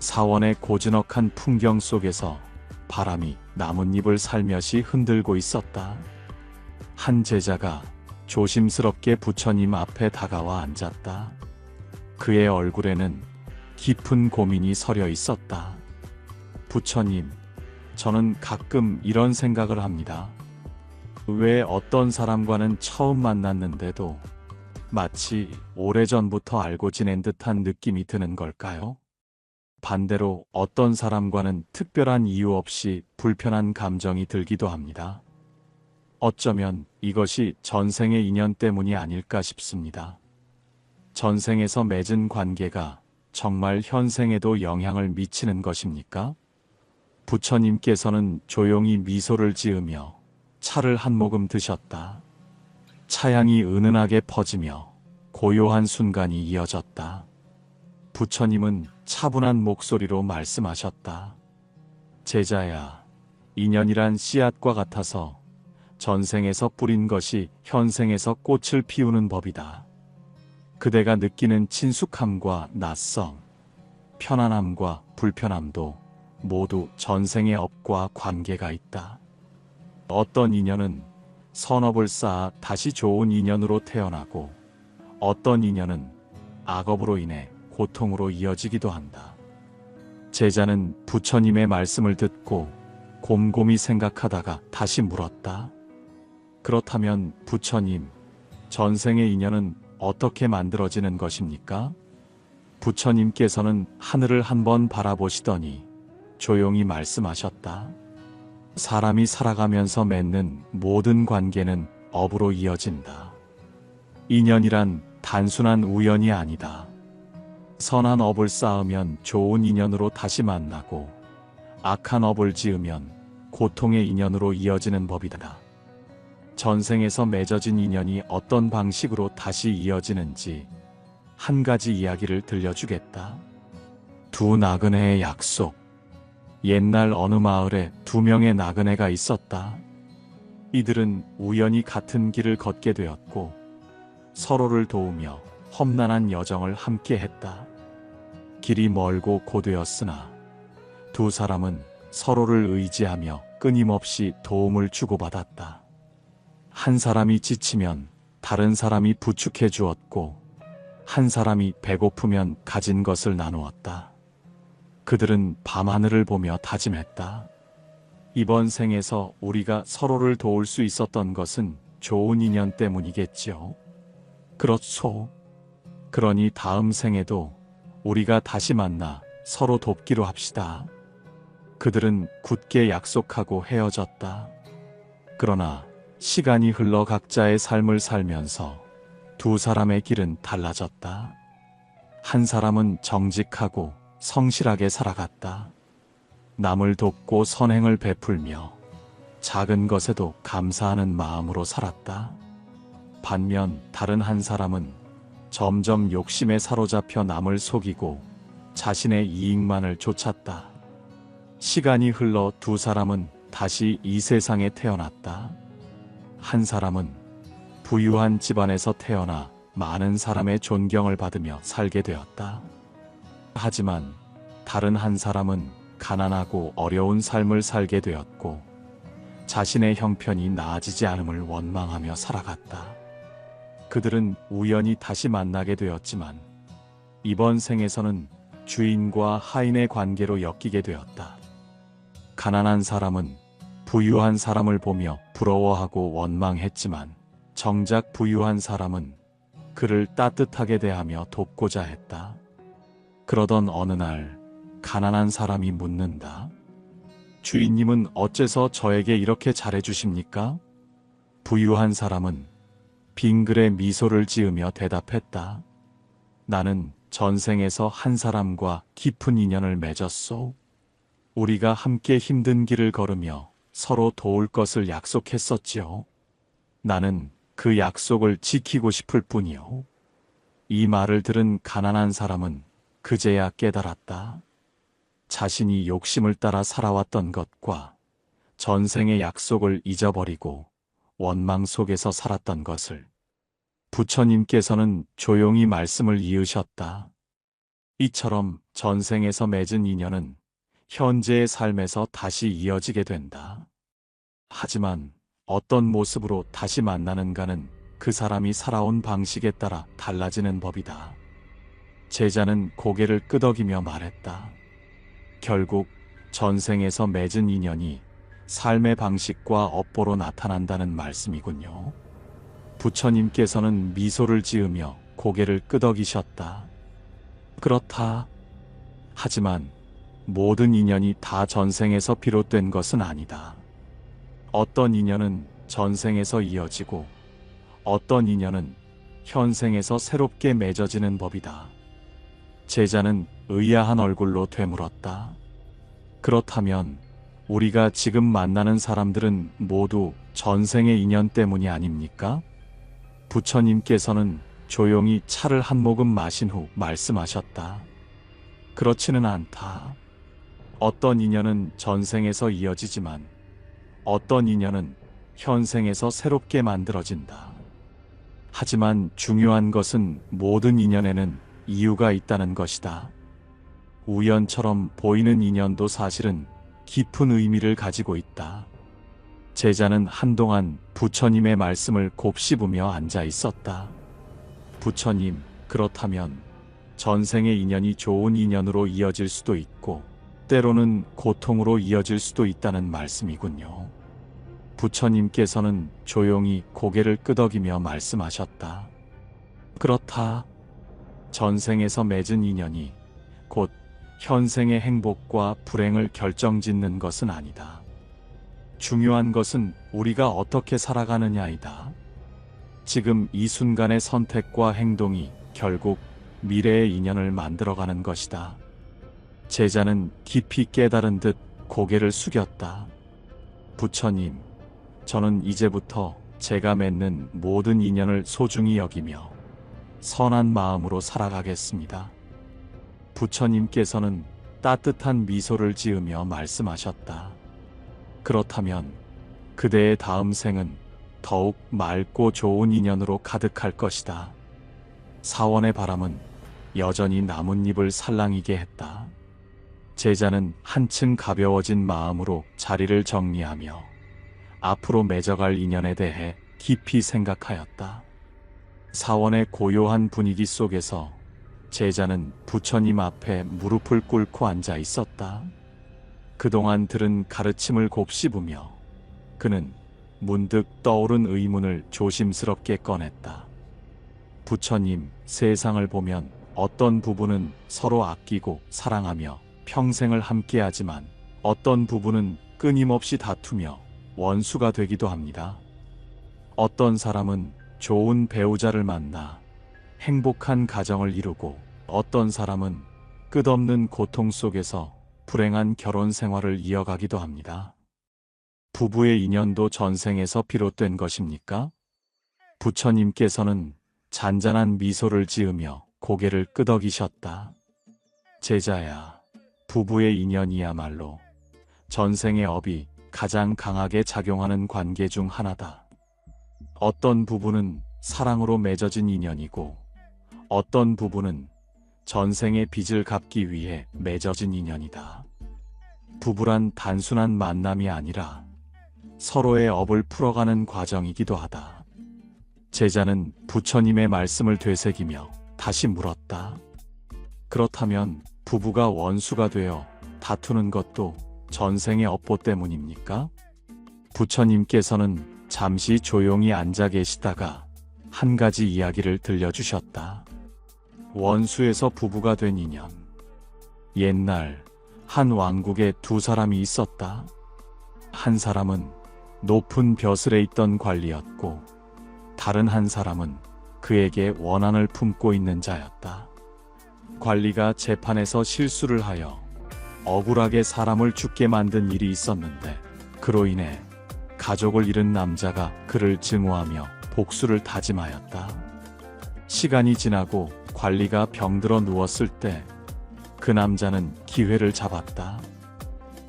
사원의 고즈넉한 풍경 속에서 바람이 나뭇잎을 살며시 흔들고 있었다. 한 제자가 조심스럽게 부처님 앞에 다가와 앉았다. 그의 얼굴에는 깊은 고민이 서려 있었다. 부처님, 저는 가끔 이런 생각을 합니다. 왜 어떤 사람과는 처음 만났는데도 마치 오래전부터 알고 지낸 듯한 느낌이 드는 걸까요? 반대로 어떤 사람과는 특별한 이유 없이 불편한 감정이 들기도 합니다. 어쩌면 이것이 전생의 인연 때문이 아닐까 싶습니다. 전생에서 맺은 관계가 정말 현생에도 영향을 미치는 것입니까? 부처님께서는 조용히 미소를 지으며 차를 한 모금 드셨다. 차향이 은은하게 퍼지며 고요한 순간이 이어졌다. 부처님은 차분한 목소리로 말씀하셨다. 제자야, 인연이란 씨앗과 같아서 전생에서 뿌린 것이 현생에서 꽃을 피우는 법이다. 그대가 느끼는 친숙함과 낯섦, 편안함과 불편함도 모두 전생의 업과 관계가 있다. 어떤 인연은 선업을 쌓아 다시 좋은 인연으로 태어나고 어떤 인연은 악업으로 인해 고통으로 이어지기도 한다. 제자는 부처님의 말씀을 듣고 곰곰이 생각하다가 다시 물었다. 그렇다면 부처님, 전생의 인연은 어떻게 만들어지는 것입니까? 부처님께서는 하늘을 한번 바라보시더니 조용히 말씀하셨다. 사람이 살아가면서 맺는 모든 관계는 업으로 이어진다. 인연이란 단순한 우연이 아니다. 선한 업을 쌓으면 좋은 인연으로 다시 만나고 악한 업을 지으면 고통의 인연으로 이어지는 법이다. 전생에서 맺어진 인연이 어떤 방식으로 다시 이어지는지 한 가지 이야기를 들려주겠다. 두 나그네의 약속. 옛날 어느 마을에 두 명의 나그네가 있었다. 이들은 우연히 같은 길을 걷게 되었고 서로를 도우며 험난한 여정을 함께 했다. 길이 멀고 고되었으나 두 사람은 서로를 의지하며 끊임없이 도움을 주고받았다. 한 사람이 지치면 다른 사람이 부축해 주었고 한 사람이 배고프면 가진 것을 나누었다. 그들은 밤하늘을 보며 다짐했다. 이번 생에서 우리가 서로를 도울 수 있었던 것은 좋은 인연 때문이겠지요. 그렇소. 그러니 다음 생에도 우리가 다시 만나 서로 돕기로 합시다. 그들은 굳게 약속하고 헤어졌다. 그러나 시간이 흘러 각자의 삶을 살면서 두 사람의 길은 달라졌다. 한 사람은 정직하고 성실하게 살아갔다. 남을 돕고 선행을 베풀며 작은 것에도 감사하는 마음으로 살았다. 반면 다른 한 사람은 점점 욕심에 사로잡혀 남을 속이고 자신의 이익만을 좇았다. 시간이 흘러 두 사람은 다시 이 세상에 태어났다. 한 사람은 부유한 집안에서 태어나 많은 사람의 존경을 받으며 살게 되었다. 하지만 다른 한 사람은 가난하고 어려운 삶을 살게 되었고 자신의 형편이 나아지지 않음을 원망하며 살아갔다. 그들은 우연히 다시 만나게 되었지만 이번 생에서는 주인과 하인의 관계로 엮이게 되었다. 가난한 사람은 부유한 사람을 보며 부러워하고 원망했지만 정작 부유한 사람은 그를 따뜻하게 대하며 돕고자 했다. 그러던 어느 날 가난한 사람이 묻는다. 주인님은 어째서 저에게 이렇게 잘해주십니까? 부유한 사람은 빙글에 미소를 지으며 대답했다. 나는 전생에서 한 사람과 깊은 인연을 맺었소. 우리가 함께 힘든 길을 걸으며 서로 도울 것을 약속했었지요. 나는 그 약속을 지키고 싶을 뿐이요. 이 말을 들은 가난한 사람은 그제야 깨달았다. 자신이 욕심을 따라 살아왔던 것과 전생의 약속을 잊어버리고 원망 속에서 살았던 것을. 부처님께서는 조용히 말씀을 이으셨다. 이처럼 전생에서 맺은 인연은 현재의 삶에서 다시 이어지게 된다. 하지만 어떤 모습으로 다시 만나는가는 그 사람이 살아온 방식에 따라 달라지는 법이다. 제자는 고개를 끄덕이며 말했다. 결국 전생에서 맺은 인연이 삶의 방식과 업보로 나타난다는 말씀이군요. 부처님께서는 미소를 지으며 고개를 끄덕이셨다. 그렇다. 하지만 모든 인연이 다 전생에서 비롯된 것은 아니다. 어떤 인연은 전생에서 이어지고 어떤 인연은 현생에서 새롭게 맺어지는 법이다. 제자는 의아한 얼굴로 되물었다. 그렇다면 우리가 지금 만나는 사람들은 모두 전생의 인연 때문이 아닙니까? 부처님께서는 조용히 차를 한 모금 마신 후 말씀하셨다. 그렇지는 않다. 어떤 인연은 전생에서 이어지지만 어떤 인연은 현생에서 새롭게 만들어진다. 하지만 중요한 것은 모든 인연에는 이유가 있다는 것이다. 우연처럼 보이는 인연도 사실은 깊은 의미를 가지고 있다. 제자는 한동안 부처님의 말씀을 곱씹으며 앉아 있었다. 부처님, 그렇다면 전생의 인연이 좋은 인연으로 이어질 수도 있고 때로는 고통으로 이어질 수도 있다는 말씀이군요. 부처님께서는 조용히 고개를 끄덕이며 말씀하셨다. 그렇다. 전생에서 맺은 인연이 곧 현생의 행복과 불행을 결정짓는 것은 아니다. 중요한 것은 우리가 어떻게 살아가느냐이다. 지금 이 순간의 선택과 행동이 결국 미래의 인연을 만들어가는 것이다. 제자는 깊이 깨달은 듯 고개를 숙였다. 부처님, 저는 이제부터 제가 맺는 모든 인연을 소중히 여기며 선한 마음으로 살아가겠습니다. 부처님께서는 따뜻한 미소를 지으며 말씀하셨다. 그렇다면 그대의 다음 생은 더욱 맑고 좋은 인연으로 가득할 것이다. 사원의 바람은 여전히 나뭇잎을 살랑이게 했다. 제자는 한층 가벼워진 마음으로 자리를 정리하며 앞으로 맺어갈 인연에 대해 깊이 생각하였다. 사원의 고요한 분위기 속에서 제자는 부처님 앞에 무릎을 꿇고 앉아 있었다. 그동안 들은 가르침을 곱씹으며 그는 문득 떠오른 의문을 조심스럽게 꺼냈다. 부처님, 세상을 보면 어떤 부분은 서로 아끼고 사랑하며 평생을 함께하지만 어떤 부분은 끊임없이 다투며 원수가 되기도 합니다. 어떤 사람은 좋은 배우자를 만나 행복한 가정을 이루고 어떤 사람은 끝없는 고통 속에서 불행한 결혼 생활을 이어가기도 합니다. 부부의 인연도 전생에서 비롯된 것입니까? 부처님께서는 잔잔한 미소를 지으며 고개를 끄덕이셨다. 제자야, 부부의 인연이야말로 전생의 업이 가장 강하게 작용하는 관계 중 하나다. 어떤 부부는 사랑으로 맺어진 인연이고 어떤 부부는 전생의 빚을 갚기 위해 맺어진 인연이다. 부부란 단순한 만남이 아니라 서로의 업을 풀어가는 과정이기도 하다. 제자는 부처님의 말씀을 되새기며 다시 물었다. 그렇다면 부부가 원수가 되어 다투는 것도 전생의 업보 때문입니까? 부처님께서는 잠시 조용히 앉아 계시다가 한 가지 이야기를 들려주셨다. 원수에서 부부가 된 인연. 옛날 한 왕국에 두 사람이 있었다. 한 사람은 높은 벼슬에 있던 관리였고 다른 한 사람은 그에게 원한을 품고 있는 자였다. 관리가 재판에서 실수를 하여 억울하게 사람을 죽게 만든 일이 있었는데 그로 인해 가족을 잃은 남자가 그를 증오하며 복수를 다짐하였다. 시간이 지나고 관리가 병들어 누웠을 때 그 남자는 기회를 잡았다.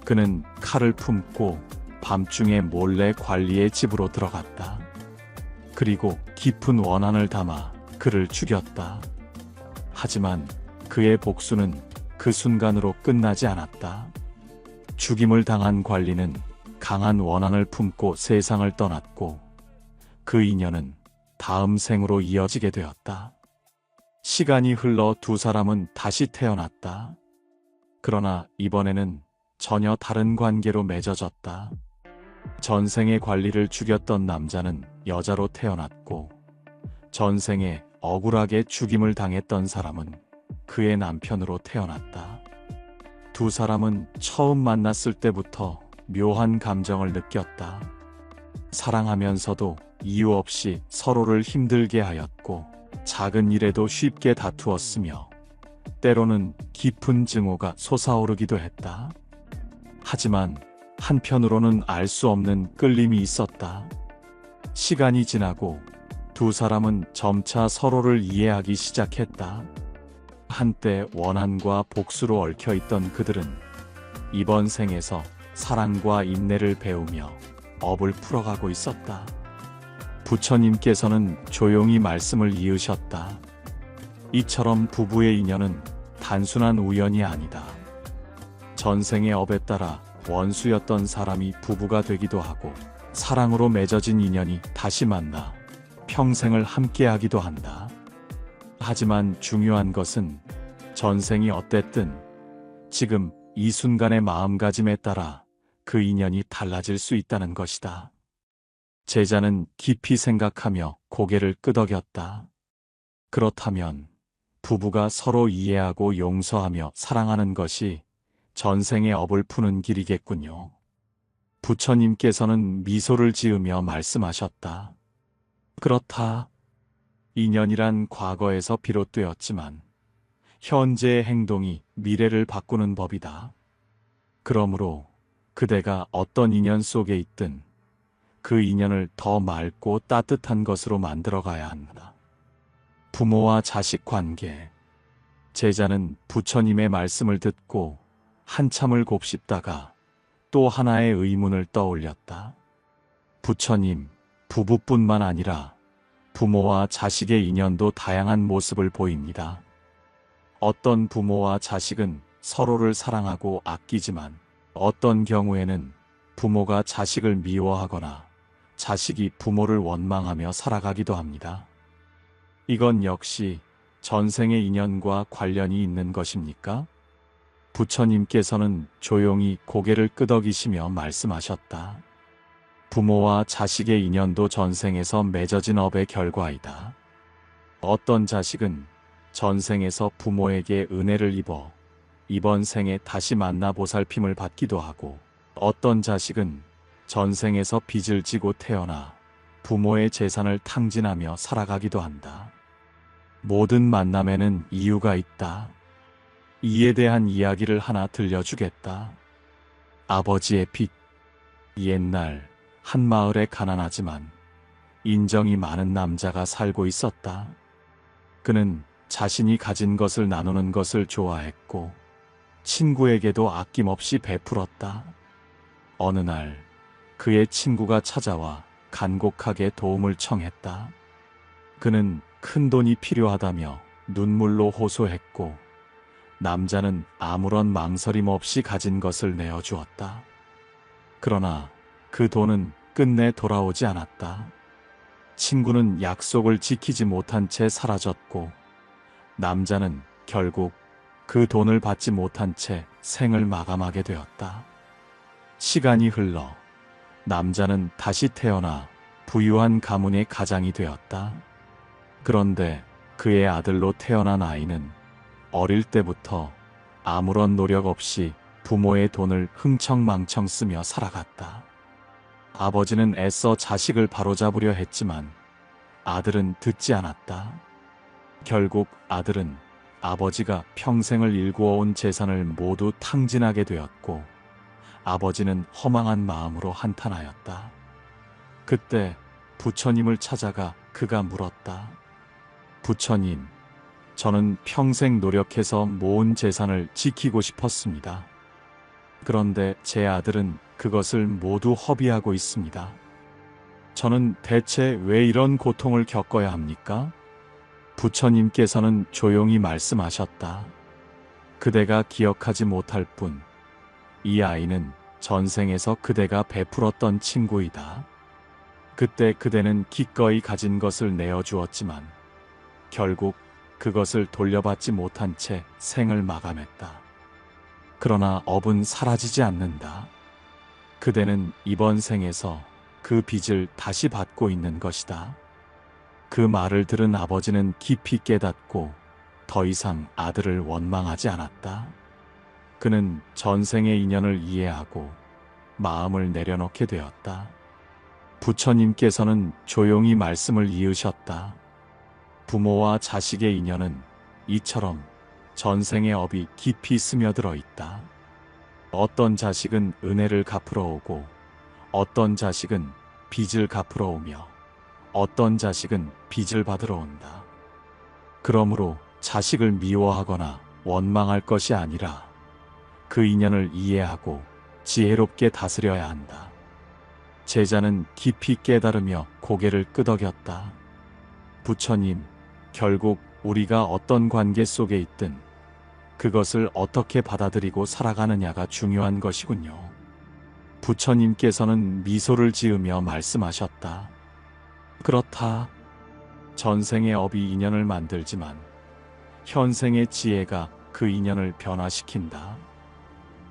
그는 칼을 품고 밤중에 몰래 관리의 집으로 들어갔다. 그리고 깊은 원한을 담아 그를 죽였다. 하지만 그의 복수는 그 순간으로 끝나지 않았다. 죽임을 당한 관리는 강한 원한을 품고 세상을 떠났고 그 인연은 다음 생으로 이어지게 되었다. 시간이 흘러 두 사람은 다시 태어났다. 그러나 이번에는 전혀 다른 관계로 맺어졌다. 전생의 관리를 죽였던 남자는 여자로 태어났고 전생에 억울하게 죽임을 당했던 사람은 그의 남편으로 태어났다. 두 사람은 처음 만났을 때부터 묘한 감정을 느꼈다. 사랑하면서도 이유 없이 서로를 힘들게 하였고 작은 일에도 쉽게 다투었으며 때로는 깊은 증오가 솟아오르기도 했다. 하지만 한편으로는 알 수 없는 끌림이 있었다. 시간이 지나고 두 사람은 점차 서로를 이해하기 시작했다. 한때 원한과 복수로 얽혀있던 그들은 이번 생에서 사랑과 인내를 배우며 업을 풀어가고 있었다. 부처님께서는 조용히 말씀을 이으셨다. 이처럼 부부의 인연은 단순한 우연이 아니다. 전생의 업에 따라 원수였던 사람이 부부가 되기도 하고 사랑으로 맺어진 인연이 다시 만나 평생을 함께하기도 한다. 하지만 중요한 것은 전생이 어땠든 지금 이 순간의 마음가짐에 따라 그 인연이 달라질 수 있다는 것이다. 제자는 깊이 생각하며 고개를 끄덕였다. 그렇다면 부부가 서로 이해하고 용서하며 사랑하는 것이 전생의 업을 푸는 길이겠군요. 부처님께서는 미소를 지으며 말씀하셨다. 그렇다. 인연이란 과거에서 비롯되었지만 현재의 행동이 미래를 바꾸는 법이다. 그러므로 그대가 어떤 인연 속에 있든 그 인연을 더 맑고 따뜻한 것으로 만들어가야 한다. 부모와 자식 관계. 제자는 부처님의 말씀을 듣고 한참을 곱씹다가 또 하나의 의문을 떠올렸다. 부처님, 부부뿐만 아니라 부모와 자식의 인연도 다양한 모습을 보입니다. 어떤 부모와 자식은 서로를 사랑하고 아끼지만 어떤 경우에는 부모가 자식을 미워하거나 자식이 부모를 원망하며 살아가기도 합니다. 이건 역시 전생의 인연과 관련이 있는 것입니까? 부처님께서는 조용히 고개를 끄덕이시며 말씀하셨다. 부모와 자식의 인연도 전생에서 맺어진 업의 결과이다. 어떤 자식은 전생에서 부모에게 은혜를 입어 이번 생에 다시 만나 보살핌을 받기도 하고 어떤 자식은 전생에서 빚을 지고 태어나 부모의 재산을 탕진하며 살아가기도 한다. 모든 만남에는 이유가 있다. 이에 대한 이야기를 하나 들려주겠다. 아버지의 빚. 옛날 한 마을에 가난하지만 인정이 많은 남자가 살고 있었다. 그는 자신이 가진 것을 나누는 것을 좋아했고 친구에게도 아낌없이 베풀었다. 어느 날 그의 친구가 찾아와 간곡하게 도움을 청했다. 그는 큰 돈이 필요하다며 눈물로 호소했고 남자는 아무런 망설임 없이 가진 것을 내어주었다. 그러나 그 돈은 끝내 돌아오지 않았다. 친구는 약속을 지키지 못한 채 사라졌고 남자는 결국 그 돈을 받지 못한 채 생을 마감하게 되었다. 시간이 흘러 남자는 다시 태어나 부유한 가문의 가장이 되었다. 그런데 그의 아들로 태어난 아이는 어릴 때부터 아무런 노력 없이 부모의 돈을 흥청망청 쓰며 살아갔다. 아버지는 애써 자식을 바로잡으려 했지만 아들은 듣지 않았다. 결국 아들은 아버지가 평생을 일구어온 재산을 모두 탕진하게 되었고 아버지는 허망한 마음으로 한탄하였다. 그때 부처님을 찾아가 그가 물었다. 부처님, 저는 평생 노력해서 모은 재산을 지키고 싶었습니다. 그런데 제 아들은 그것을 모두 허비하고 있습니다. 저는 대체 왜 이런 고통을 겪어야 합니까? 부처님께서는 조용히 말씀하셨다. 그대가 기억하지 못할 뿐, 이 아이는 전생에서 그대가 베풀었던 친구이다. 그때 그대는 기꺼이 가진 것을 내어주었지만 결국 그것을 돌려받지 못한 채 생을 마감했다. 그러나 업은 사라지지 않는다. 그대는 이번 생에서 그 빚을 다시 받고 있는 것이다. 그 말을 들은 아버지는 깊이 깨닫고 더 이상 아들을 원망하지 않았다. 그는 전생의 인연을 이해하고 마음을 내려놓게 되었다. 부처님께서는 조용히 말씀을 이으셨다. 부모와 자식의 인연은 이처럼 전생의 업이 깊이 스며들어 있다. 어떤 자식은 은혜를 갚으러 오고, 어떤 자식은 빚을 갚으러 오며, 어떤 자식은 빚을 받으러 온다. 그러므로 자식을 미워하거나 원망할 것이 아니라 그 인연을 이해하고 지혜롭게 다스려야 한다. 제자는 깊이 깨달으며 고개를 끄덕였다. 부처님, 결국 우리가 어떤 관계 속에 있든 그것을 어떻게 받아들이고 살아가느냐가 중요한 것이군요. 부처님께서는 미소를 지으며 말씀하셨다. 그렇다. 전생의 업이 인연을 만들지만 현생의 지혜가 그 인연을 변화시킨다.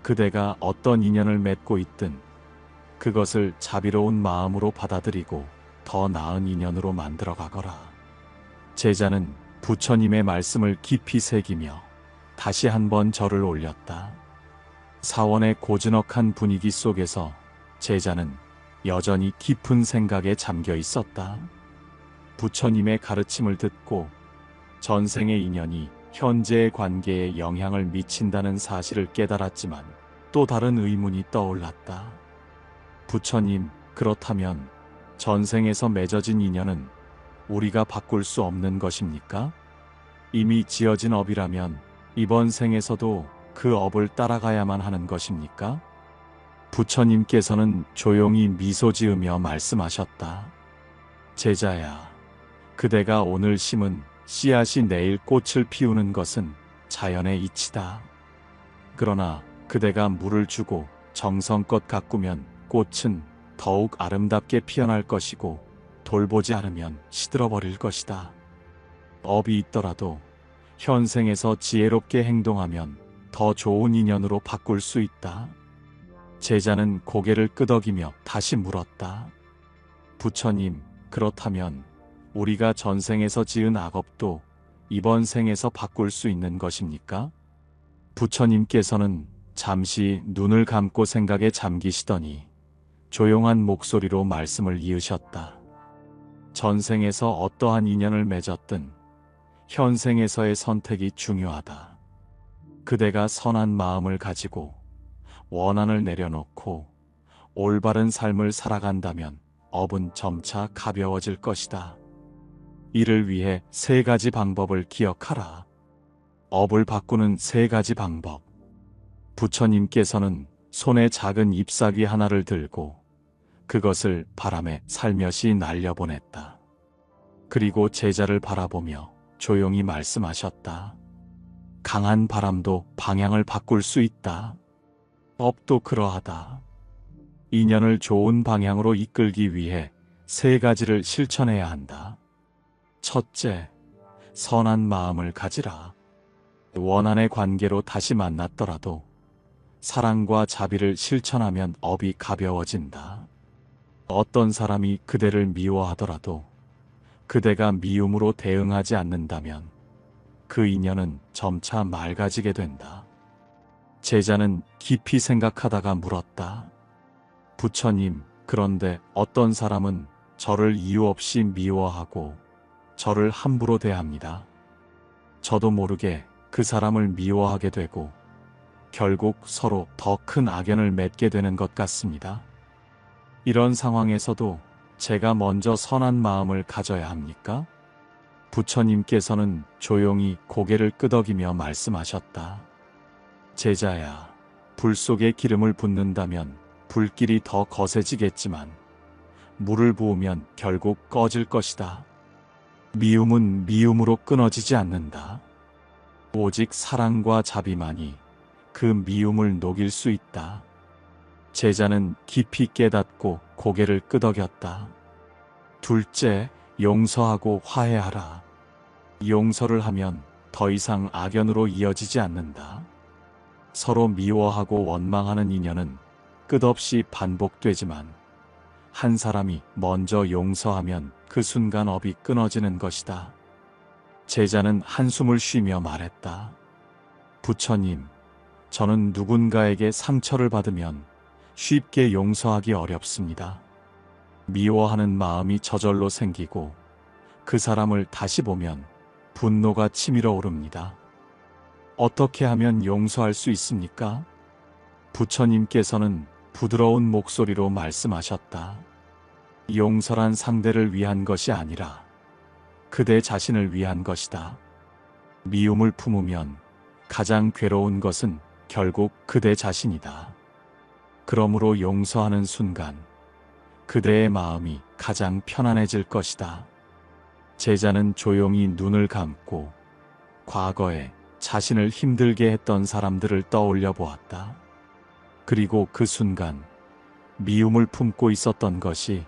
그대가 어떤 인연을 맺고 있든 그것을 자비로운 마음으로 받아들이고 더 나은 인연으로 만들어 가거라. 제자는 부처님의 말씀을 깊이 새기며 다시 한번 절을 올렸다. 사원의 고즈넉한 분위기 속에서 제자는 여전히 깊은 생각에 잠겨 있었다. 부처님의 가르침을 듣고 전생의 인연이 현재의 관계에 영향을 미친다는 사실을 깨달았지만 또 다른 의문이 떠올랐다. 부처님, 그렇다면 전생에서 맺어진 인연은 우리가 바꿀 수 없는 것입니까? 이미 지어진 업이라면 이번 생에서도 그 업을 따라가야만 하는 것입니까? 부처님께서는 조용히 미소 지으며 말씀하셨다. 제자야, 그대가 오늘 심은 씨앗이 내일 꽃을 피우는 것은 자연의 이치다. 그러나 그대가 물을 주고 정성껏 가꾸면 꽃은 더욱 아름답게 피어날 것이고 돌보지 않으면 시들어버릴 것이다. 업이 있더라도 현생에서 지혜롭게 행동하면 더 좋은 인연으로 바꿀 수 있다. 제자는 고개를 끄덕이며 다시 물었다. 부처님, 그렇다면 우리가 전생에서 지은 악업도 이번 생에서 바꿀 수 있는 것입니까? 부처님께서는 잠시 눈을 감고 생각에 잠기시더니 조용한 목소리로 말씀을 이으셨다. 전생에서 어떠한 인연을 맺었든 현생에서의 선택이 중요하다. 그대가 선한 마음을 가지고 원한을 내려놓고 올바른 삶을 살아간다면 업은 점차 가벼워질 것이다. 이를 위해 3가지 방법을 기억하라. 업을 바꾸는 3가지 방법. 부처님께서는 손에 작은 잎사귀 하나를 들고 그것을 바람에 살며시 날려보냈다. 그리고 제자를 바라보며 조용히 말씀하셨다. 강한 바람도 방향을 바꿀 수 있다. 업도 그러하다. 인연을 좋은 방향으로 이끌기 위해 3가지를 실천해야 한다. 첫째, 선한 마음을 가지라. 원한의 관계로 다시 만났더라도 사랑과 자비를 실천하면 업이 가벼워진다. 어떤 사람이 그대를 미워하더라도 그대가 미움으로 대응하지 않는다면 그 인연은 점차 맑아지게 된다. 제자는 깊이 생각하다가 물었다. 부처님, 그런데 어떤 사람은 저를 이유 없이 미워하고 저를 함부로 대합니다. 저도 모르게 그 사람을 미워하게 되고 결국 서로 더 큰 악연을 맺게 되는 것 같습니다. 이런 상황에서도 제가 먼저 선한 마음을 가져야 합니까? 부처님께서는 조용히 고개를 끄덕이며 말씀하셨다. 제자야, 불 속에 기름을 붓는다면 불길이 더 거세지겠지만 물을 부으면 결국 꺼질 것이다. 미움은 미움으로 끊어지지 않는다. 오직 사랑과 자비만이 그 미움을 녹일 수 있다. 제자는 깊이 깨닫고 고개를 끄덕였다. 둘째, 용서하고 화해하라. 용서를 하면 더 이상 악연으로 이어지지 않는다. 서로 미워하고 원망하는 인연은 끝없이 반복되지만 한 사람이 먼저 용서하면 그 순간 업이 끊어지는 것이다. 제자는 한숨을 쉬며 말했다. 부처님, 저는 누군가에게 상처를 받으면 쉽게 용서하기 어렵습니다. 미워하는 마음이 저절로 생기고 그 사람을 다시 보면 분노가 치밀어 오릅니다. 어떻게 하면 용서할 수 있습니까? 부처님께서는 부드러운 목소리로 말씀하셨다. 용서란 상대를 위한 것이 아니라 그대 자신을 위한 것이다. 미움을 품으면 가장 괴로운 것은 결국 그대 자신이다. 그러므로 용서하는 순간 그대의 마음이 가장 편안해질 것이다. 제자는 조용히 눈을 감고 과거에 자신을 힘들게 했던 사람들을 떠올려 보았다. 그리고 그 순간 미움을 품고 있었던 것이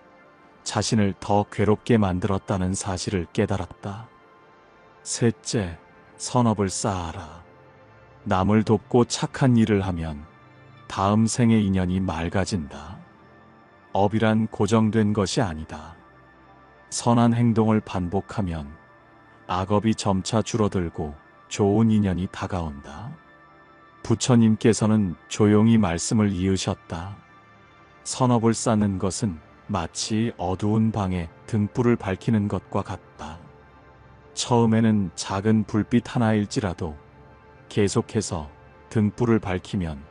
자신을 더 괴롭게 만들었다는 사실을 깨달았다. 셋째, 선업을 쌓아라. 남을 돕고 착한 일을 하면 다음 생의 인연이 맑아진다. 업이란 고정된 것이 아니다. 선한 행동을 반복하면 악업이 점차 줄어들고 좋은 인연이 다가온다. 부처님께서는 조용히 말씀을 이으셨다. 선업을 쌓는 것은 마치 어두운 방에 등불을 밝히는 것과 같다. 처음에는 작은 불빛 하나일지라도 계속해서 등불을 밝히면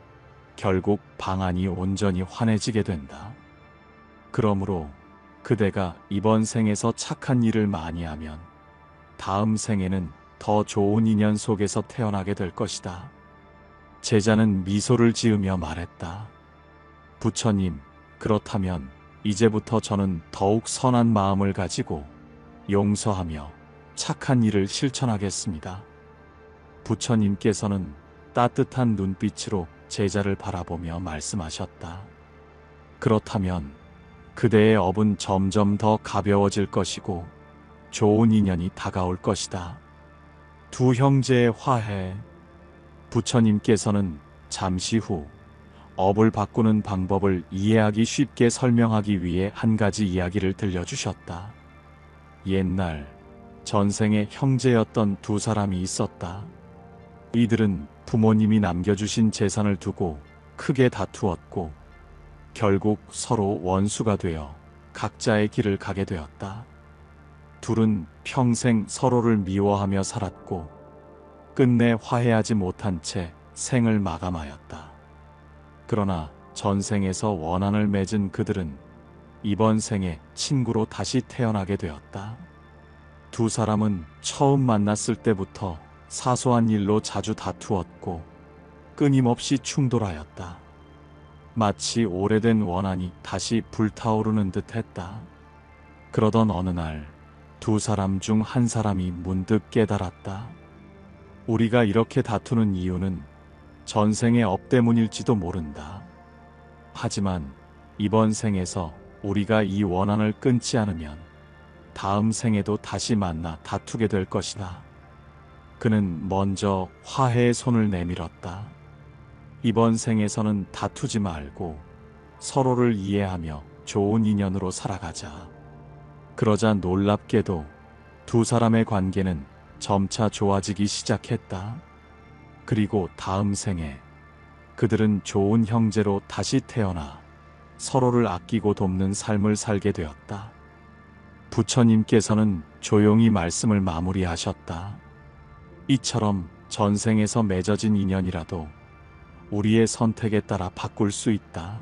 결국 방 안이 온전히 환해지게 된다. 그러므로 그대가 이번 생에서 착한 일을 많이 하면 다음 생에는 더 좋은 인연 속에서 태어나게 될 것이다. 제자는 미소를 지으며 말했다. 부처님, 그렇다면 이제부터 저는 더욱 선한 마음을 가지고 용서하며 착한 일을 실천하겠습니다. 부처님께서는 따뜻한 눈빛으로 제자를 바라보며 말씀하셨다. 그렇다면 그대의 업은 점점 더 가벼워질 것이고 좋은 인연이 다가올 것이다. 두 형제의 화해. 부처님께서는 잠시 후 업을 바꾸는 방법을 이해하기 쉽게 설명하기 위해 한 가지 이야기를 들려주셨다. 옛날 전생에 형제였던 두 사람이 있었다. 이들은 부모님이 남겨주신 재산을 두고 크게 다투었고 결국 서로 원수가 되어 각자의 길을 가게 되었다. 둘은 평생 서로를 미워하며 살았고 끝내 화해하지 못한 채 생을 마감하였다. 그러나 전생에서 원한을 맺은 그들은 이번 생에 친구로 다시 태어나게 되었다. 두 사람은 처음 만났을 때부터 사소한 일로 자주 다투었고 끊임없이 충돌하였다. 마치 오래된 원한이 다시 불타오르는 듯 했다. 그러던 어느 날 두 사람 중 한 사람이 문득 깨달았다. 우리가 이렇게 다투는 이유는 전생의 업 때문일지도 모른다. 하지만 이번 생에서 우리가 이 원한을 끊지 않으면 다음 생에도 다시 만나 다투게 될 것이다. 그는 먼저 화해의 손을 내밀었다. 이번 생에서는 다투지 말고 서로를 이해하며 좋은 인연으로 살아가자. 그러자 놀랍게도 두 사람의 관계는 점차 좋아지기 시작했다. 그리고 다음 생에 그들은 좋은 형제로 다시 태어나 서로를 아끼고 돕는 삶을 살게 되었다. 부처님께서는 조용히 말씀을 마무리하셨다. 이처럼 전생에서 맺어진 인연이라도 우리의 선택에 따라 바꿀 수 있다.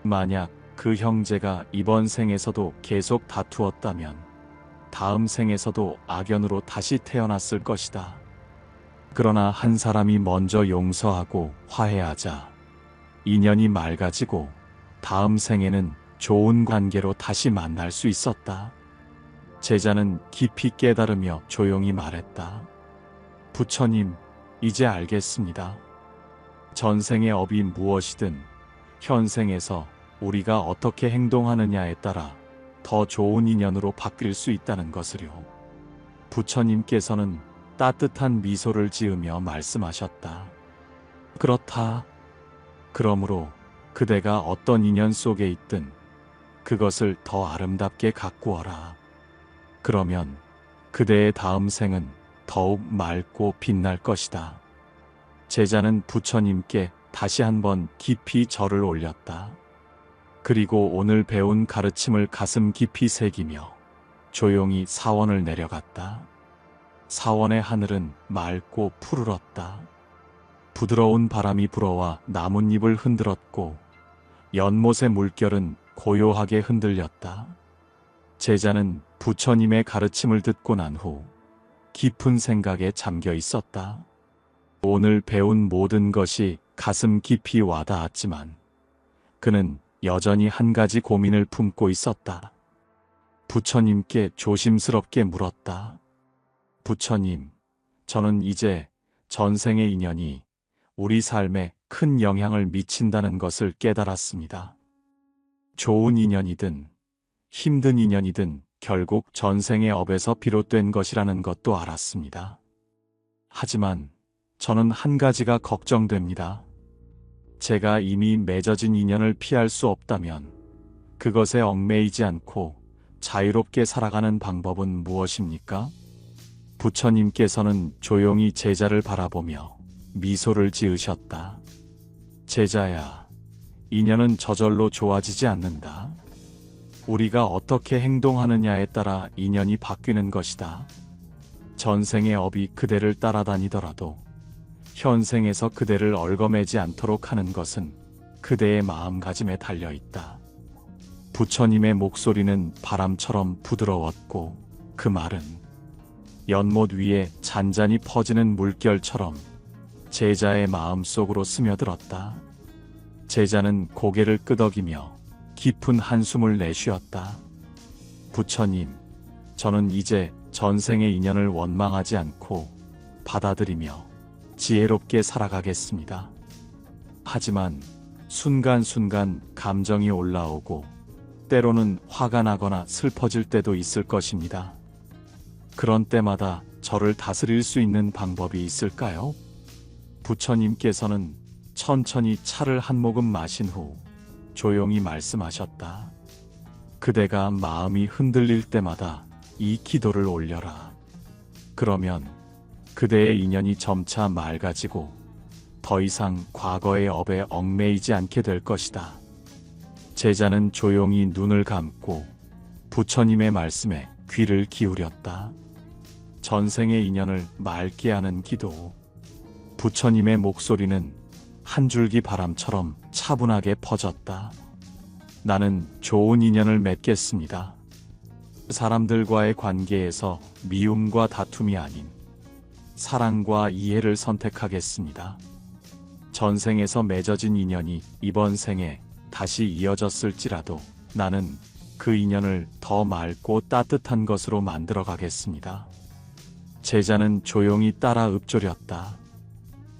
만약 그 형제가 이번 생에서도 계속 다투었다면 다음 생에서도 악연으로 다시 태어났을 것이다. 그러나 한 사람이 먼저 용서하고 화해하자 인연이 맑아지고 다음 생에는 좋은 관계로 다시 만날 수 있었다. 제자는 깊이 깨달으며 조용히 말했다. 부처님, 이제 알겠습니다. 전생의 업이 무엇이든 현생에서 우리가 어떻게 행동하느냐에 따라 더 좋은 인연으로 바뀔 수 있다는 것을요. 부처님께서는 따뜻한 미소를 지으며 말씀하셨다. 그렇다. 그러므로 그대가 어떤 인연 속에 있든 그것을 더 아름답게 가꾸어라. 그러면 그대의 다음 생은 더욱 맑고 빛날 것이다. 제자는 부처님께 다시 한번 깊이 절을 올렸다. 그리고 오늘 배운 가르침을 가슴 깊이 새기며 조용히 사원을 내려갔다. 사원의 하늘은 맑고 푸르렀다. 부드러운 바람이 불어와 나뭇잎을 흔들었고 연못의 물결은 고요하게 흔들렸다. 제자는 부처님의 가르침을 듣고 난 후 깊은 생각에 잠겨 있었다. 오늘 배운 모든 것이 가슴 깊이 와닿았지만 그는 여전히 한 가지 고민을 품고 있었다. 부처님께 조심스럽게 물었다. 부처님, 저는 이제 전생의 인연이 우리 삶에 큰 영향을 미친다는 것을 깨달았습니다. 좋은 인연이든 힘든 인연이든 결국 전생의 업에서 비롯된 것이라는 것도 알았습니다. 하지만 저는 한 가지가 걱정됩니다. 제가 이미 맺어진 인연을 피할 수 없다면 그것에 얽매이지 않고 자유롭게 살아가는 방법은 무엇입니까? 부처님께서는 조용히 제자를 바라보며 미소를 지으셨다. 제자야, 인연은 저절로 좋아지지 않는다. 우리가 어떻게 행동하느냐에 따라 인연이 바뀌는 것이다. 전생의 업이 그대를 따라다니더라도 현생에서 그대를 얽어매지 않도록 하는 것은 그대의 마음가짐에 달려있다. 부처님의 목소리는 바람처럼 부드러웠고 그 말은 연못 위에 잔잔히 퍼지는 물결처럼 제자의 마음속으로 스며들었다. 제자는 고개를 끄덕이며 깊은 한숨을 내쉬었다. 부처님, 저는 이제 전생의 인연을 원망하지 않고 받아들이며 지혜롭게 살아가겠습니다. 하지만 순간순간 감정이 올라오고 때로는 화가 나거나 슬퍼질 때도 있을 것입니다. 그런 때마다 저를 다스릴 수 있는 방법이 있을까요? 부처님께서는 천천히 차를 한 모금 마신 후 조용히 말씀하셨다. 그대가 마음이 흔들릴 때마다 이 기도를 올려라. 그러면 그대의 인연이 점차 맑아지고 더 이상 과거의 업에 얽매이지 않게 될 것이다. 제자는 조용히 눈을 감고 부처님의 말씀에 귀를 기울였다. 전생의 인연을 맑게 하는 기도. 부처님의 목소리는 한 줄기 바람처럼 차분하게 퍼졌다. 나는 좋은 인연을 맺겠습니다. 사람들과의 관계에서 미움과 다툼이 아닌 사랑과 이해를 선택하겠습니다. 전생에서 맺어진 인연이 이번 생에 다시 이어졌을지라도 나는 그 인연을 더 맑고 따뜻한 것으로 만들어 가겠습니다. 제자는 조용히 따라 읊조렸다.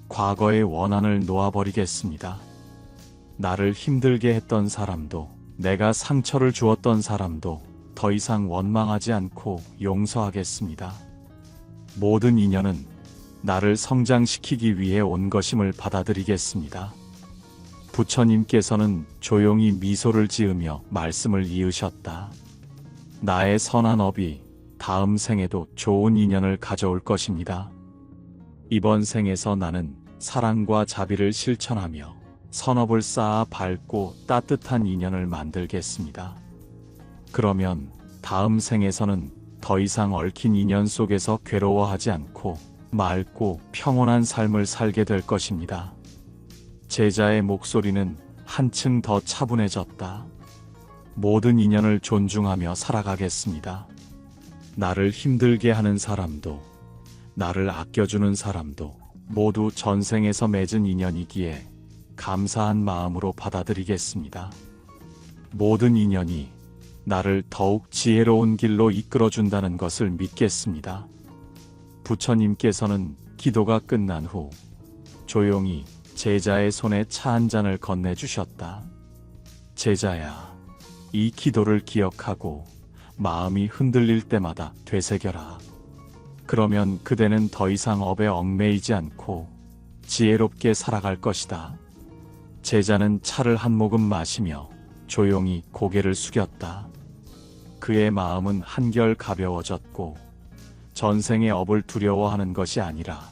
과거의 원한을 놓아버리겠습니다. 나를 힘들게 했던 사람도, 내가 상처를 주었던 사람도 더 이상 원망하지 않고 용서하겠습니다. 모든 인연은 나를 성장시키기 위해 온 것임을 받아들이겠습니다. 부처님께서는 조용히 미소를 지으며 말씀을 이으셨다. 나의 선한 업이 다음 생에도 좋은 인연을 가져올 것입니다. 이번 생에서 나는 사랑과 자비를 실천하며 선업을 쌓아 밝고 따뜻한 인연을 만들겠습니다. 그러면 다음 생에서는 더 이상 얽힌 인연 속에서 괴로워하지 않고 맑고 평온한 삶을 살게 될 것입니다. 제자의 목소리는 한층 더 차분해졌다. 모든 인연을 존중하며 살아가겠습니다. 나를 힘들게 하는 사람도, 나를 아껴주는 사람도 모두 전생에서 맺은 인연이기에 감사한 마음으로 받아들이겠습니다. 모든 인연이 나를 더욱 지혜로운 길로 이끌어준다는 것을 믿겠습니다. 부처님께서는 기도가 끝난 후 조용히 제자의 손에 차 한 잔을 건네주셨다. 제자야, 이 기도를 기억하고 마음이 흔들릴 때마다 되새겨라. 그러면 그대는 더 이상 업에 얽매이지 않고 지혜롭게 살아갈 것이다. 제자는 차를 한 모금 마시며 조용히 고개를 숙였다. 그의 마음은 한결 가벼워졌고 전생의 업을 두려워하는 것이 아니라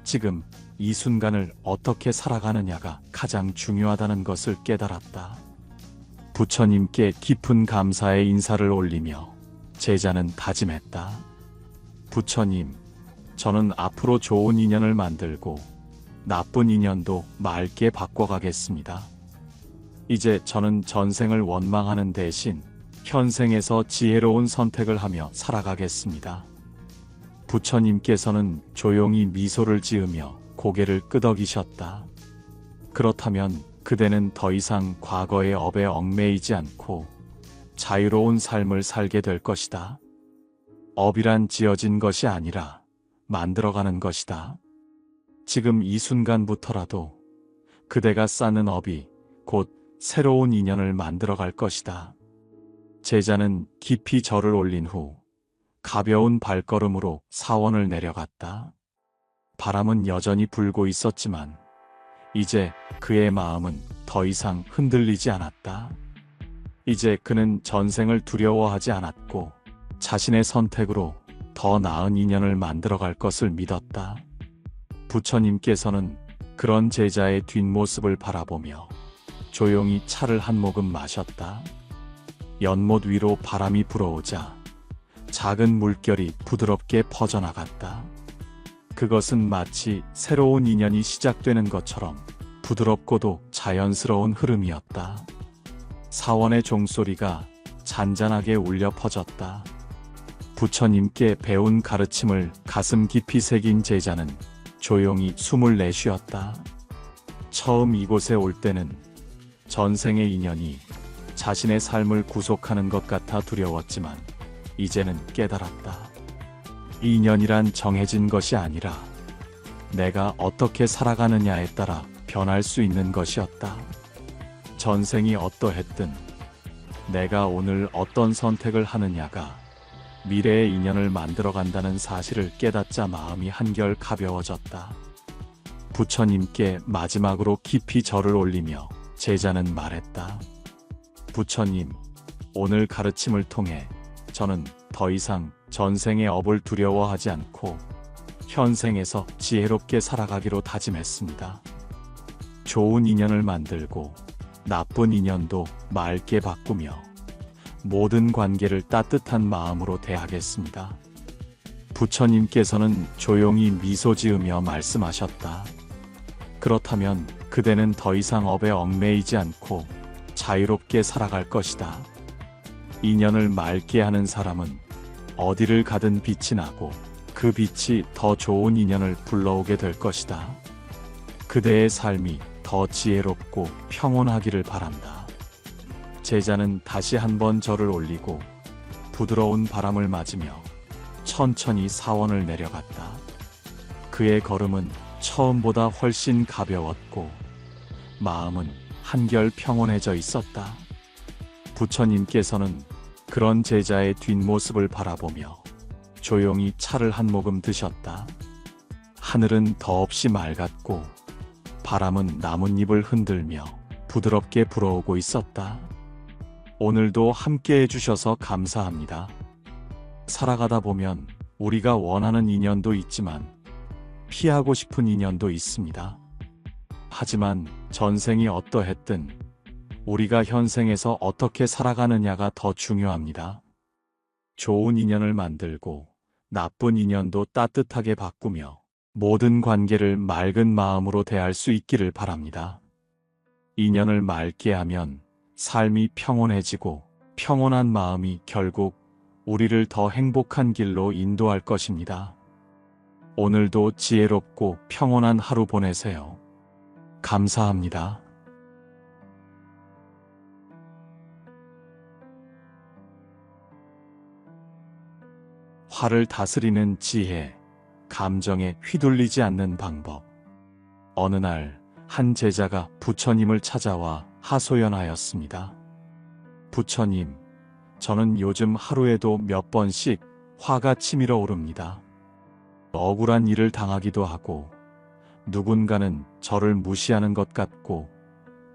지금 이 순간을 어떻게 살아가느냐가 가장 중요하다는 것을 깨달았다. 부처님께 깊은 감사의 인사를 올리며 제자는 다짐했다. 부처님, 저는 앞으로 좋은 인연을 만들고 나쁜 인연도 맑게 바꿔가겠습니다. 이제 저는 전생을 원망하는 대신 현생에서 지혜로운 선택을 하며 살아가겠습니다. 부처님께서는 조용히 미소를 지으며 고개를 끄덕이셨다. 그렇다면 그대는 더 이상 과거의 업에 얽매이지 않고 자유로운 삶을 살게 될 것이다. 업이란 지어진 것이 아니라 만들어가는 것이다. 지금 이 순간부터라도 그대가 쌓는 업이 곧 새로운 인연을 만들어갈 것이다. 제자는 깊이 절을 올린 후 가벼운 발걸음으로 사원을 내려갔다. 바람은 여전히 불고 있었지만 이제 그의 마음은 더 이상 흔들리지 않았다. 이제 그는 전생을 두려워하지 않았고 자신의 선택으로 더 나은 인연을 만들어갈 것을 믿었다. 부처님께서는 그런 제자의 뒷모습을 바라보며 조용히 차를 한 모금 마셨다. 연못 위로 바람이 불어오자 작은 물결이 부드럽게 퍼져나갔다. 그것은 마치 새로운 인연이 시작되는 것처럼 부드럽고도 자연스러운 흐름이었다. 사원의 종소리가 잔잔하게 울려 퍼졌다. 부처님께 배운 가르침을 가슴 깊이 새긴 제자는 조용히 숨을 내쉬었다. 처음 이곳에 올 때는 전생의 인연이 자신의 삶을 구속하는 것 같아 두려웠지만 이제는 깨달았다. 인연이란 정해진 것이 아니라 내가 어떻게 살아가느냐에 따라 변할 수 있는 것이었다. 전생이 어떠했든 내가 오늘 어떤 선택을 하느냐가 미래의 인연을 만들어간다는 사실을 깨닫자 마음이 한결 가벼워졌다. 부처님께 마지막으로 깊이 절을 올리며 제자는 말했다. 부처님, 오늘 가르침을 통해 저는 더 이상 전생의 업을 두려워하지 않고 현생에서 지혜롭게 살아가기로 다짐했습니다. 좋은 인연을 만들고 나쁜 인연도 맑게 바꾸며 모든 관계를 따뜻한 마음으로 대하겠습니다. 부처님께서는 조용히 미소 지으며 말씀하셨다. 그렇다면 그대는 더 이상 업에 얽매이지 않고 자유롭게 살아갈 것이다. 인연을 맑게 하는 사람은 어디를 가든 빛이 나고 그 빛이 더 좋은 인연을 불러오게 될 것이다. 그대의 삶이 더 지혜롭고 평온하기를 바란다. 제자는 다시 한번 절을 올리고 부드러운 바람을 맞으며 천천히 사원을 내려갔다. 그의 걸음은 처음보다 훨씬 가벼웠고 마음은 한결 평온해져 있었다. 부처님께서는 그런 제자의 뒷모습을 바라보며 조용히 차를 한 모금 드셨다. 하늘은 더없이 맑았고 바람은 나뭇잎을 흔들며 부드럽게 불어오고 있었다. 오늘도 함께 해주셔서 감사합니다. 살아가다 보면 우리가 원하는 인연도 있지만 피하고 싶은 인연도 있습니다. 하지만 전생이 어떠했든 우리가 현생에서 어떻게 살아가느냐가 더 중요합니다. 좋은 인연을 만들고 나쁜 인연도 따뜻하게 바꾸며 모든 관계를 맑은 마음으로 대할 수 있기를 바랍니다. 인연을 맑게 하면 삶이 평온해지고 평온한 마음이 결국 우리를 더 행복한 길로 인도할 것입니다. 오늘도 지혜롭고 평온한 하루 보내세요. 감사합니다. 화를 다스리는 지혜. 감정에 휘둘리지 않는 방법. 어느 날 한 제자가 부처님을 찾아와 하소연하였습니다. 부처님, 저는 요즘 하루에도 몇 번씩 화가 치밀어 오릅니다. 억울한 일을 당하기도 하고 누군가는 저를 무시하는 것 같고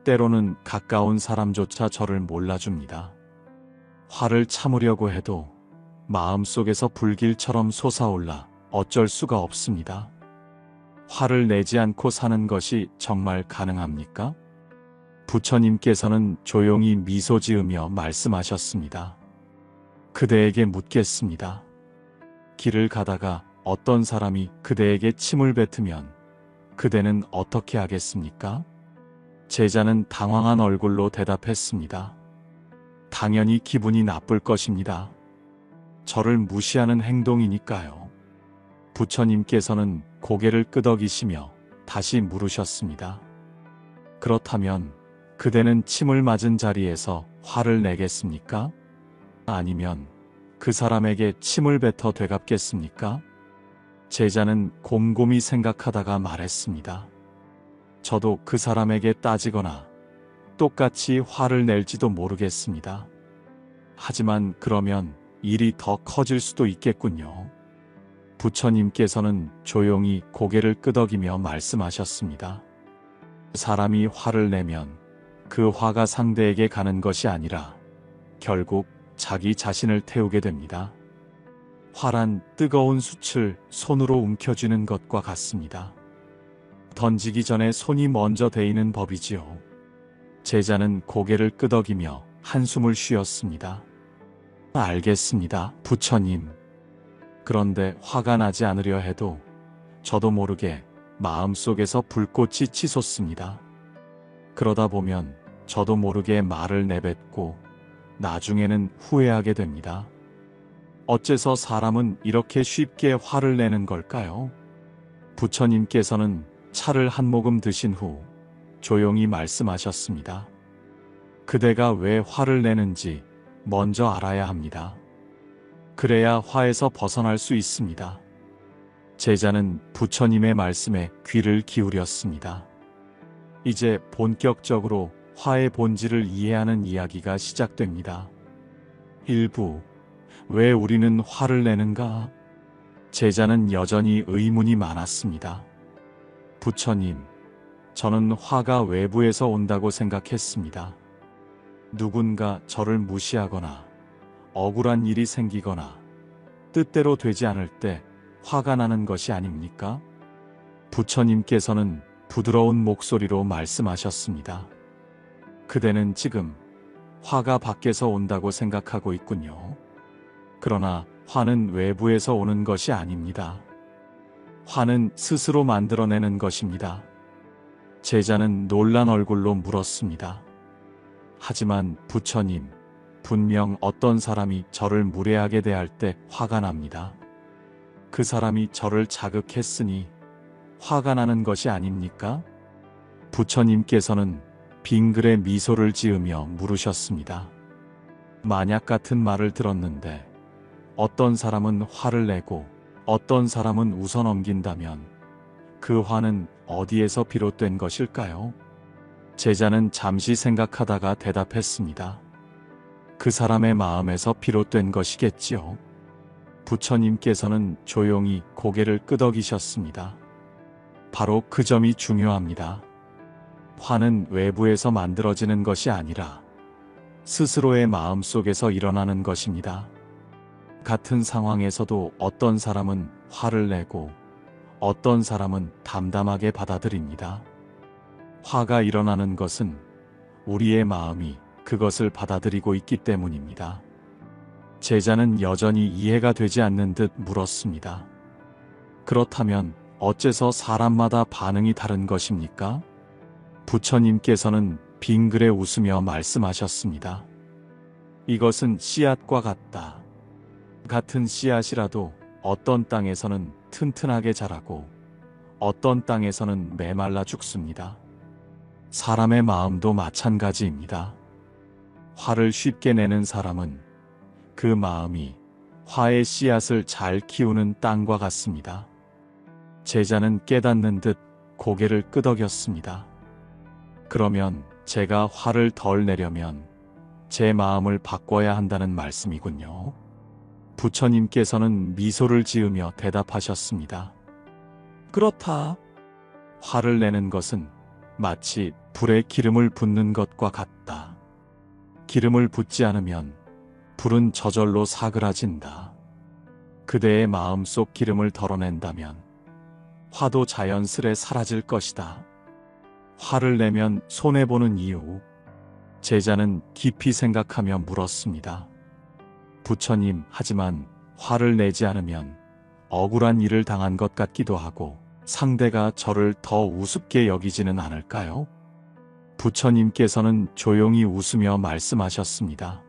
때로는 가까운 사람조차 저를 몰라줍니다. 화를 참으려고 해도 마음속에서 불길처럼 솟아올라 어쩔 수가 없습니다. 화를 내지 않고 사는 것이 정말 가능합니까? 부처님께서는 조용히 미소 지으며 말씀하셨습니다. 그대에게 묻겠습니다. 길을 가다가 어떤 사람이 그대에게 침을 뱉으면 그대는 어떻게 하겠습니까? 제자는 당황한 얼굴로 대답했습니다. 당연히 기분이 나쁠 것입니다. 저를 무시하는 행동이니까요. 부처님께서는 고개를 끄덕이시며 다시 물으셨습니다. 그렇다면 그대는 침을 맞은 자리에서 화를 내겠습니까? 아니면 그 사람에게 침을 뱉어 되갚겠습니까? 제자는 곰곰이 생각하다가 말했습니다. 저도 그 사람에게 따지거나 똑같이 화를 낼지도 모르겠습니다. 하지만 그러면 일이 더 커질 수도 있겠군요. 부처님께서는 조용히 고개를 끄덕이며 말씀하셨습니다. 사람이 화를 내면 그 화가 상대에게 가는 것이 아니라 결국 자기 자신을 태우게 됩니다. 화란 뜨거운 숯을 손으로 움켜쥐는 것과 같습니다. 던지기 전에 손이 먼저 데이는 법이지요. 제자는 고개를 끄덕이며 한숨을 쉬었습니다. 알겠습니다, 부처님. 그런데 화가 나지 않으려 해도 저도 모르게 마음속에서 불꽃이 치솟습니다. 그러다 보면 저도 모르게 말을 내뱉고 나중에는 후회하게 됩니다. 어째서 사람은 이렇게 쉽게 화를 내는 걸까요? 부처님께서는 차를 한 모금 드신 후 조용히 말씀하셨습니다. 그대가 왜 화를 내는지 먼저 알아야 합니다. 그래야 화에서 벗어날 수 있습니다. 제자는 부처님의 말씀에 귀를 기울였습니다. 이제 본격적으로 화의 본질을 이해하는 이야기가 시작됩니다. 1부. 왜 우리는 화를 내는가? 제자는 여전히 의문이 많았습니다. 부처님, 저는 화가 외부에서 온다고 생각했습니다. 누군가 저를 무시하거나 억울한 일이 생기거나 뜻대로 되지 않을 때 화가 나는 것이 아닙니까? 부처님께서는 부드러운 목소리로 말씀하셨습니다. 그대는 지금 화가 밖에서 온다고 생각하고 있군요. 그러나 화는 외부에서 오는 것이 아닙니다. 화는 스스로 만들어내는 것입니다. 제자는 놀란 얼굴로 물었습니다. 하지만 부처님, 분명 어떤 사람이 저를 무례하게 대할 때 화가 납니다. 그 사람이 저를 자극했으니 화가 나는 것이 아닙니까? 부처님께서는 빙글에 미소를 지으며 물으셨습니다. 만약 같은 말을 들었는데 어떤 사람은 화를 내고 어떤 사람은 웃어 넘긴다면 그 화는 어디에서 비롯된 것일까요? 제자는 잠시 생각하다가 대답했습니다. 그 사람의 마음에서 비롯된 것이겠지요. 부처님께서는 조용히 고개를 끄덕이셨습니다. 바로 그 점이 중요합니다. 화는 외부에서 만들어지는 것이 아니라 스스로의 마음속에서 일어나는 것입니다. 같은 상황에서도 어떤 사람은 화를 내고 어떤 사람은 담담하게 받아들입니다. 화가 일어나는 것은 우리의 마음이 그것을 받아들이고 있기 때문입니다. 제자는 여전히 이해가 되지 않는 듯 물었습니다. 그렇다면 어째서 사람마다 반응이 다른 것입니까? 부처님께서는 빙그레 웃으며 말씀하셨습니다. 이것은 씨앗과 같다. 같은 씨앗이라도 어떤 땅에서는 튼튼하게 자라고 어떤 땅에서는 메말라 죽습니다. 사람의 마음도 마찬가지입니다. 화를 쉽게 내는 사람은 그 마음이 화의 씨앗을 잘 키우는 땅과 같습니다. 제자는 깨닫는 듯 고개를 끄덕였습니다. 그러면 제가 화를 덜 내려면 제 마음을 바꿔야 한다는 말씀이군요. 부처님께서는 미소를 지으며 대답하셨습니다. 그렇다. 화를 내는 것은 마치 불에 기름을 붓는 것과 같다. 기름을 붓지 않으면 불은 저절로 사그라진다. 그대의 마음속 기름을 덜어낸다면 화도 자연스레 사라질 것이다. 화를 내면 손해보는 이유. 제자는 깊이 생각하며 물었습니다. 부처님, 하지만 화를 내지 않으면 억울한 일을 당한 것 같기도 하고 상대가 저를 더 우습게 여기지는 않을까요? 부처님께서는 조용히 웃으며 말씀하셨습니다.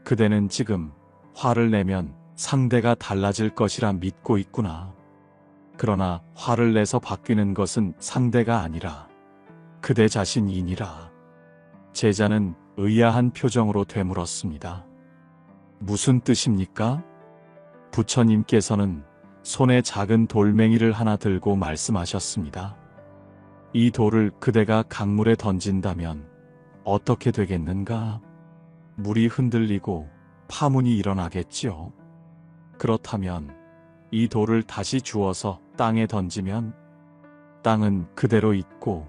그대는 지금 화를 내면 상대가 달라질 것이라 믿고 있구나. 그러나 화를 내서 바뀌는 것은 상대가 아니라 그대 자신이니라. 제자는 의아한 표정으로 되물었습니다. 무슨 뜻입니까? 부처님께서는 손에 작은 돌멩이를 하나 들고 말씀하셨습니다. 이 돌을 그대가 강물에 던진다면 어떻게 되겠는가? 물이 흔들리고 파문이 일어나겠지요. 그렇다면 이 돌을 다시 주워서 땅에 던지면 땅은 그대로 있고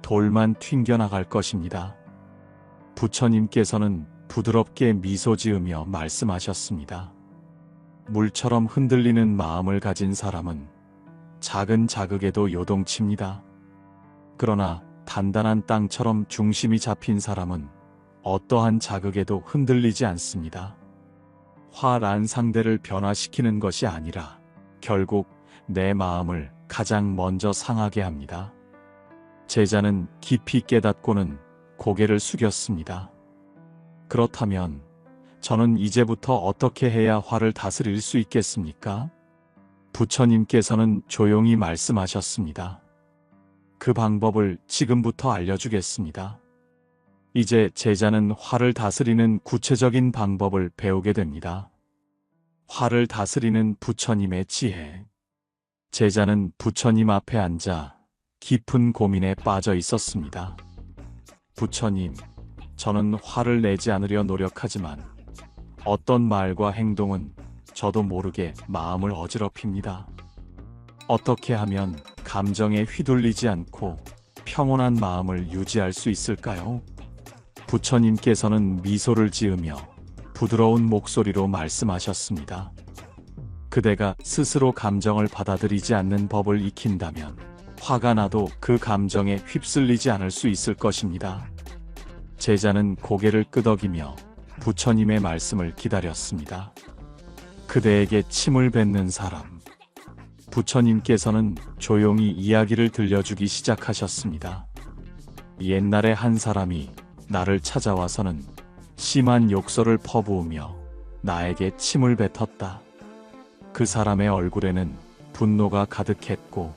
돌만 튕겨나갈 것입니다. 부처님께서는 부드럽게 미소 지으며 말씀하셨습니다. 물처럼 흔들리는 마음을 가진 사람은 작은 자극에도 요동칩니다. 그러나 단단한 땅처럼 중심이 잡힌 사람은 어떠한 자극에도 흔들리지 않습니다. 화난 상대를 변화시키는 것이 아니라 결국 내 마음을 가장 먼저 상하게 합니다. 제자는 깊이 깨닫고는 고개를 숙였습니다. 그렇다면 저는 이제부터 어떻게 해야 화를 다스릴 수 있겠습니까? 부처님께서는 조용히 말씀하셨습니다. 그 방법을 지금부터 알려주겠습니다. 이제 제자는 화를 다스리는 구체적인 방법을 배우게 됩니다. 화를 다스리는 부처님의 지혜. 제자는 부처님 앞에 앉아 깊은 고민에 빠져 있었습니다. 부처님, 저는 화를 내지 않으려 노력하지만 어떤 말과 행동은 저도 모르게 마음을 어지럽힙니다. 어떻게 하면 감정에 휘둘리지 않고 평온한 마음을 유지할 수 있을까요? 부처님께서는 미소를 지으며 부드러운 목소리로 말씀하셨습니다. 그대가 스스로 감정을 받아들이지 않는 법을 익힌다면 화가 나도 그 감정에 휩쓸리지 않을 수 있을 것입니다. 제자는 고개를 끄덕이며 부처님의 말씀을 기다렸습니다. 그대에게 침을 뱉는 사람. 부처님께서는 조용히 이야기를 들려주기 시작하셨습니다. 옛날에 한 사람이 나를 찾아와서는 심한 욕설을 퍼부으며 나에게 침을 뱉었다. 그 사람의 얼굴에는 분노가 가득했고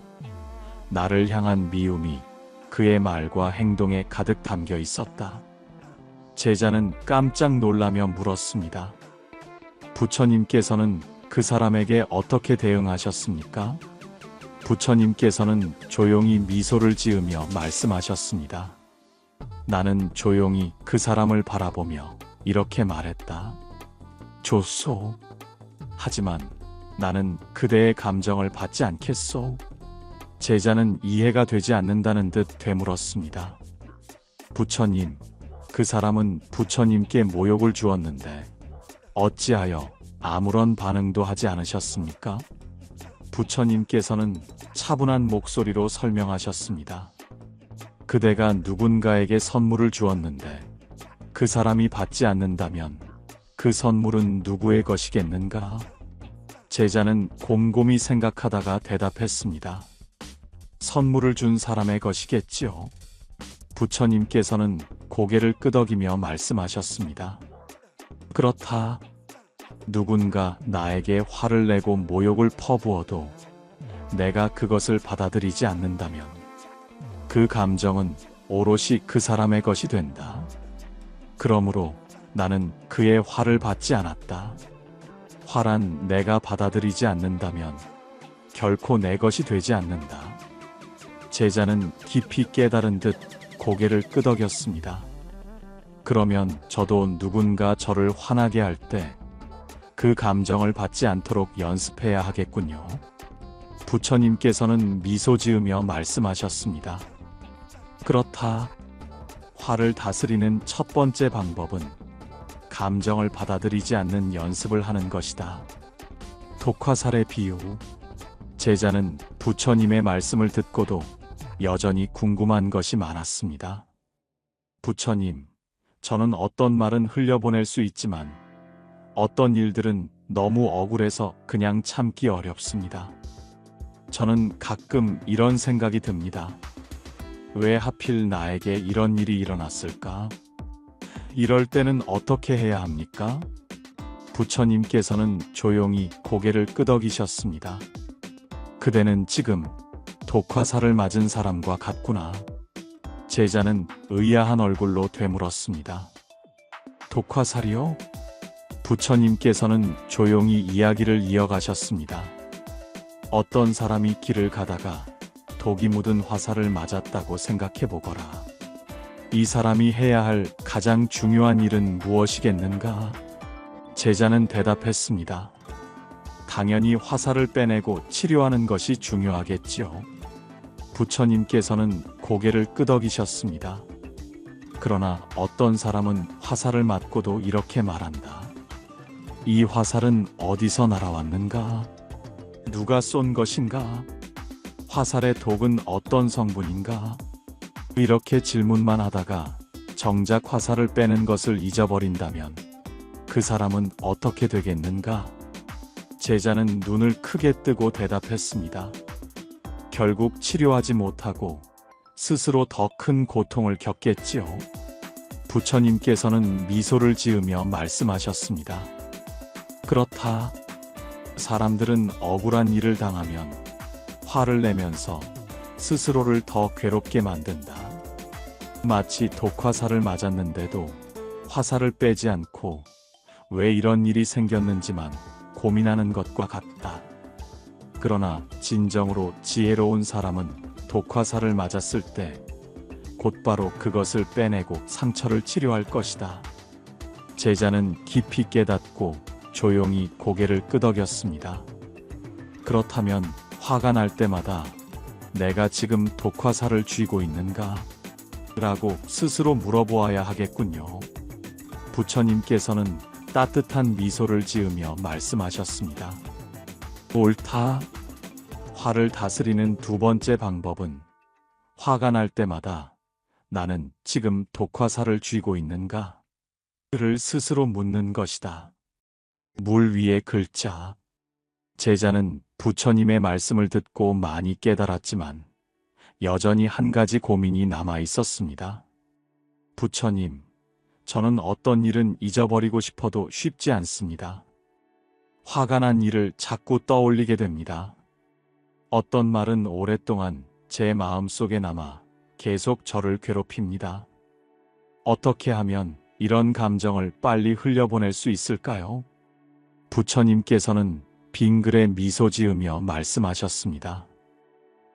나를 향한 미움이 그의 말과 행동에 가득 담겨 있었다. 제자는 깜짝 놀라며 물었습니다. 부처님께서는 그 사람에게 어떻게 대응하셨습니까? 부처님께서는 조용히 미소를 지으며 말씀하셨습니다. 나는 조용히 그 사람을 바라보며 이렇게 말했다. 좋소. 하지만 나는 그대의 감정을 받지 않겠소. 제자는 이해가 되지 않는다는 듯 되물었습니다. 부처님, 그 사람은 부처님께 모욕을 주었는데 어찌하여 아무런 반응도 하지 않으셨습니까? 부처님께서는 차분한 목소리로 설명하셨습니다. 그대가 누군가에게 선물을 주었는데 그 사람이 받지 않는다면 그 선물은 누구의 것이겠는가? 제자는 곰곰이 생각하다가 대답했습니다. 선물을 준 사람의 것이겠지요. 부처님께서는 고개를 끄덕이며 말씀하셨습니다. 그렇다. 누군가 나에게 화를 내고 모욕을 퍼부어도 내가 그것을 받아들이지 않는다면 그 감정은 오롯이 그 사람의 것이 된다. 그러므로 나는 그의 화를 받지 않았다. 화란 내가 받아들이지 않는다면 결코 내 것이 되지 않는다. 제자는 깊이 깨달은 듯 고개를 끄덕였습니다. 그러면 저도 누군가 저를 화나게 할 때 그 감정을 받지 않도록 연습해야 하겠군요. 부처님께서는 미소 지으며 말씀하셨습니다. 그렇다. 화를 다스리는 첫 번째 방법은 감정을 받아들이지 않는 연습을 하는 것이다. 독화살의 비유. 제자는 부처님의 말씀을 듣고도 여전히 궁금한 것이 많았습니다. 부처님, 저는 어떤 말은 흘려보낼 수 있지만 어떤 일들은 너무 억울해서 그냥 참기 어렵습니다. 저는 가끔 이런 생각이 듭니다. 왜 하필 나에게 이런 일이 일어났을까? 이럴 때는 어떻게 해야 합니까? 부처님께서는 조용히 고개를 끄덕이셨습니다. 그대는 지금 독화살을 맞은 사람과 같구나. 제자는 의아한 얼굴로 되물었습니다. 독화살이요? 부처님께서는 조용히 이야기를 이어가셨습니다. 어떤 사람이 길을 가다가 독이 묻은 화살을 맞았다고 생각해보거라. 이 사람이 해야 할 가장 중요한 일은 무엇이겠는가? 제자는 대답했습니다. 당연히 화살을 빼내고 치료하는 것이 중요하겠지요. 부처님께서는 고개를 끄덕이셨습니다. 그러나 어떤 사람은 화살을 맞고도 이렇게 말한다. 이 화살은 어디서 날아왔는가? 누가 쏜 것인가? 화살의 독은 어떤 성분인가? 이렇게 질문만 하다가 정작 화살을 빼는 것을 잊어버린다면 그 사람은 어떻게 되겠는가? 제자는 눈을 크게 뜨고 대답했습니다. 결국 치료하지 못하고 스스로 더 큰 고통을 겪겠지요. 부처님께서는 미소를 지으며 말씀하셨습니다. 그렇다. 사람들은 억울한 일을 당하면 화를 내면서 스스로를 더 괴롭게 만든다. 마치 독화살을 맞았는데도 화살을 빼지 않고 왜 이런 일이 생겼는지만 고민하는 것과 같다. 그러나 진정으로 지혜로운 사람은 독화살을 맞았을 때 곧바로 그것을 빼내고 상처를 치료할 것이다. 제자는 깊이 깨닫고 조용히 고개를 끄덕였습니다. 그렇다면 화가 날 때마다 내가 지금 독화살을 쥐고 있는가? 라고 스스로 물어보아야 하겠군요. 부처님께서는 따뜻한 미소를 지으며 말씀하셨습니다. 옳다. 화를 다스리는 두 번째 방법은 화가 날 때마다 나는 지금 독화살을 쥐고 있는가? 를 스스로 묻는 것이다. 물 위의 글자. 제자는 부처님의 말씀을 듣고 많이 깨달았지만 여전히 한 가지 고민이 남아 있었습니다. 부처님, 저는 어떤 일은 잊어버리고 싶어도 쉽지 않습니다. 화가 난 일을 자꾸 떠올리게 됩니다. 어떤 말은 오랫동안 제 마음속에 남아 계속 저를 괴롭힙니다. 어떻게 하면 이런 감정을 빨리 흘려보낼 수 있을까요? 부처님께서는 빙글에 미소 지으며 말씀하셨습니다.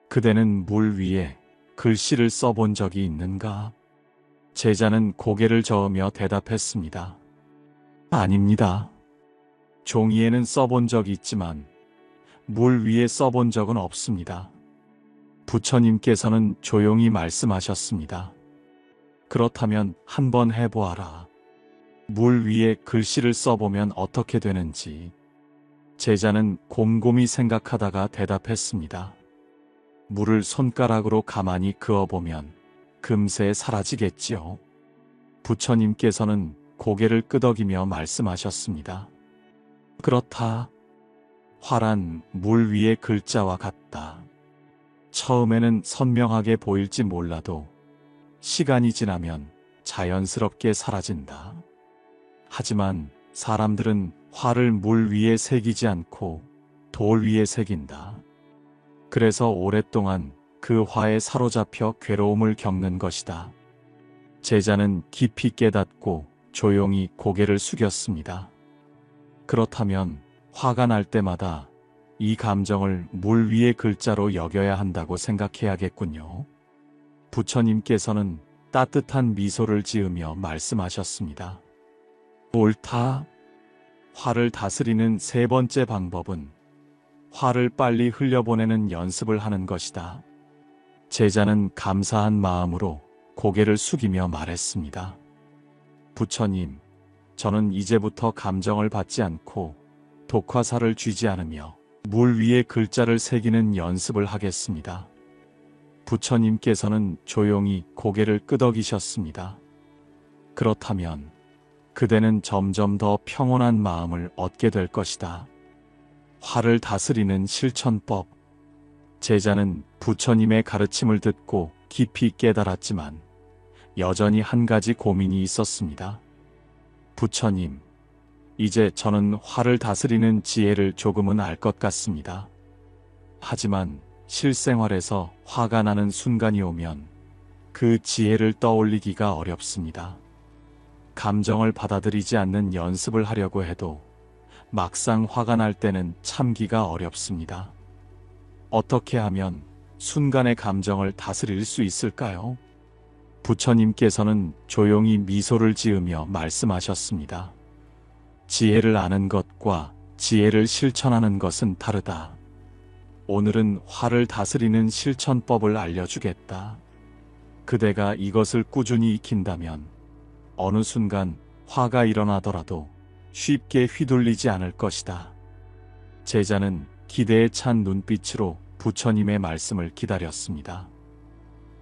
그대는 물 위에 글씨를 써본 적이 있는가? 제자는 고개를 저으며 대답했습니다. 아닙니다. 종이에는 써본 적이 있지만 물 위에 써본 적은 없습니다. 부처님께서는 조용히 말씀하셨습니다. 그렇다면 한번 해보아라. 물 위에 글씨를 써보면 어떻게 되는지. 제자는 곰곰이 생각하다가 대답했습니다. 물을 손가락으로 가만히 그어보면 금세 사라지겠지요. 부처님께서는 고개를 끄덕이며 말씀하셨습니다. 그렇다. 화란 물 위의 글자와 같다. 처음에는 선명하게 보일지 몰라도 시간이 지나면 자연스럽게 사라진다. 하지만 사람들은 화를 물 위에 새기지 않고 돌 위에 새긴다. 그래서 오랫동안 그 화에 사로잡혀 괴로움을 겪는 것이다. 제자는 깊이 깨닫고 조용히 고개를 숙였습니다. 그렇다면 화가 날 때마다 이 감정을 물 위의 글자로 여겨야 한다고 생각해야겠군요. 부처님께서는 따뜻한 미소를 지으며 말씀하셨습니다. 옳다. 화를 다스리는 세 번째 방법은 화를 빨리 흘려보내는 연습을 하는 것이다. 제자는 감사한 마음으로 고개를 숙이며 말했습니다. 부처님, 저는 이제부터 감정을 받지 않고 독화살을 쥐지 않으며 물 위에 글자를 새기는 연습을 하겠습니다. 부처님께서는 조용히 고개를 끄덕이셨습니다. 그렇다면 그대는 점점 더 평온한 마음을 얻게 될 것이다. 화를 다스리는 실천법. 제자는 부처님의 가르침을 듣고 깊이 깨달았지만 여전히 한 가지 고민이 있었습니다. 부처님, 이제 저는 화를 다스리는 지혜를 조금은 알 것 같습니다. 하지만 실생활에서 화가 나는 순간이 오면 그 지혜를 떠올리기가 어렵습니다. 감정을 받아들이지 않는 연습을 하려고 해도 막상 화가 날 때는 참기가 어렵습니다. 어떻게 하면 순간의 감정을 다스릴 수 있을까요? 부처님께서는 조용히 미소를 지으며 말씀하셨습니다. 지혜를 아는 것과 지혜를 실천하는 것은 다르다. 오늘은 화를 다스리는 실천법을 알려주겠다. 그대가 이것을 꾸준히 익힌다면 어느 순간 화가 일어나더라도 쉽게 휘둘리지 않을 것이다. 제자는 기대에 찬 눈빛으로 부처님의 말씀을 기다렸습니다.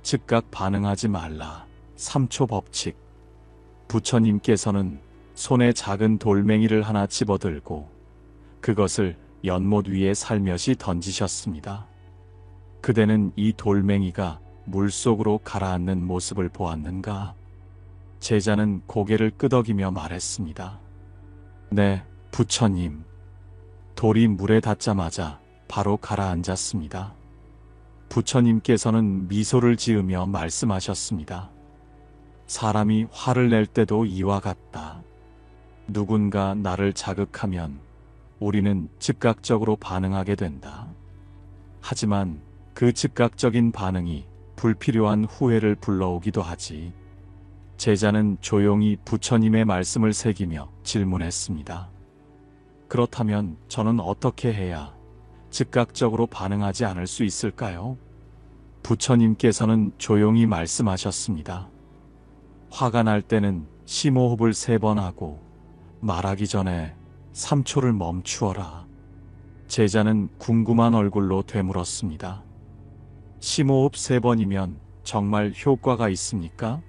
즉각 반응하지 말라. 3초 법칙. 부처님께서는 손에 작은 돌멩이를 하나 집어들고 그것을 연못 위에 살며시 던지셨습니다. 그대는 이 돌멩이가 물속으로 가라앉는 모습을 보았는가? 제자는 고개를 끄덕이며 말했습니다. 네, 부처님. 돌이 물에 닿자마자 바로 가라앉았습니다. 부처님께서는 미소를 지으며 말씀하셨습니다. 사람이 화를 낼 때도 이와 같다. 누군가 나를 자극하면 우리는 즉각적으로 반응하게 된다. 하지만 그 즉각적인 반응이 불필요한 후회를 불러오기도 하지. 제자는 조용히 부처님의 말씀을 새기며 질문했습니다. 그렇다면 저는 어떻게 해야 즉각적으로 반응하지 않을 수 있을까요? 부처님께서는 조용히 말씀하셨습니다. 화가 날 때는 심호흡을 3번 하고 말하기 전에 3초를 멈추어라. 제자는 궁금한 얼굴로 되물었습니다. 심호흡 3번이면 정말 효과가 있습니까?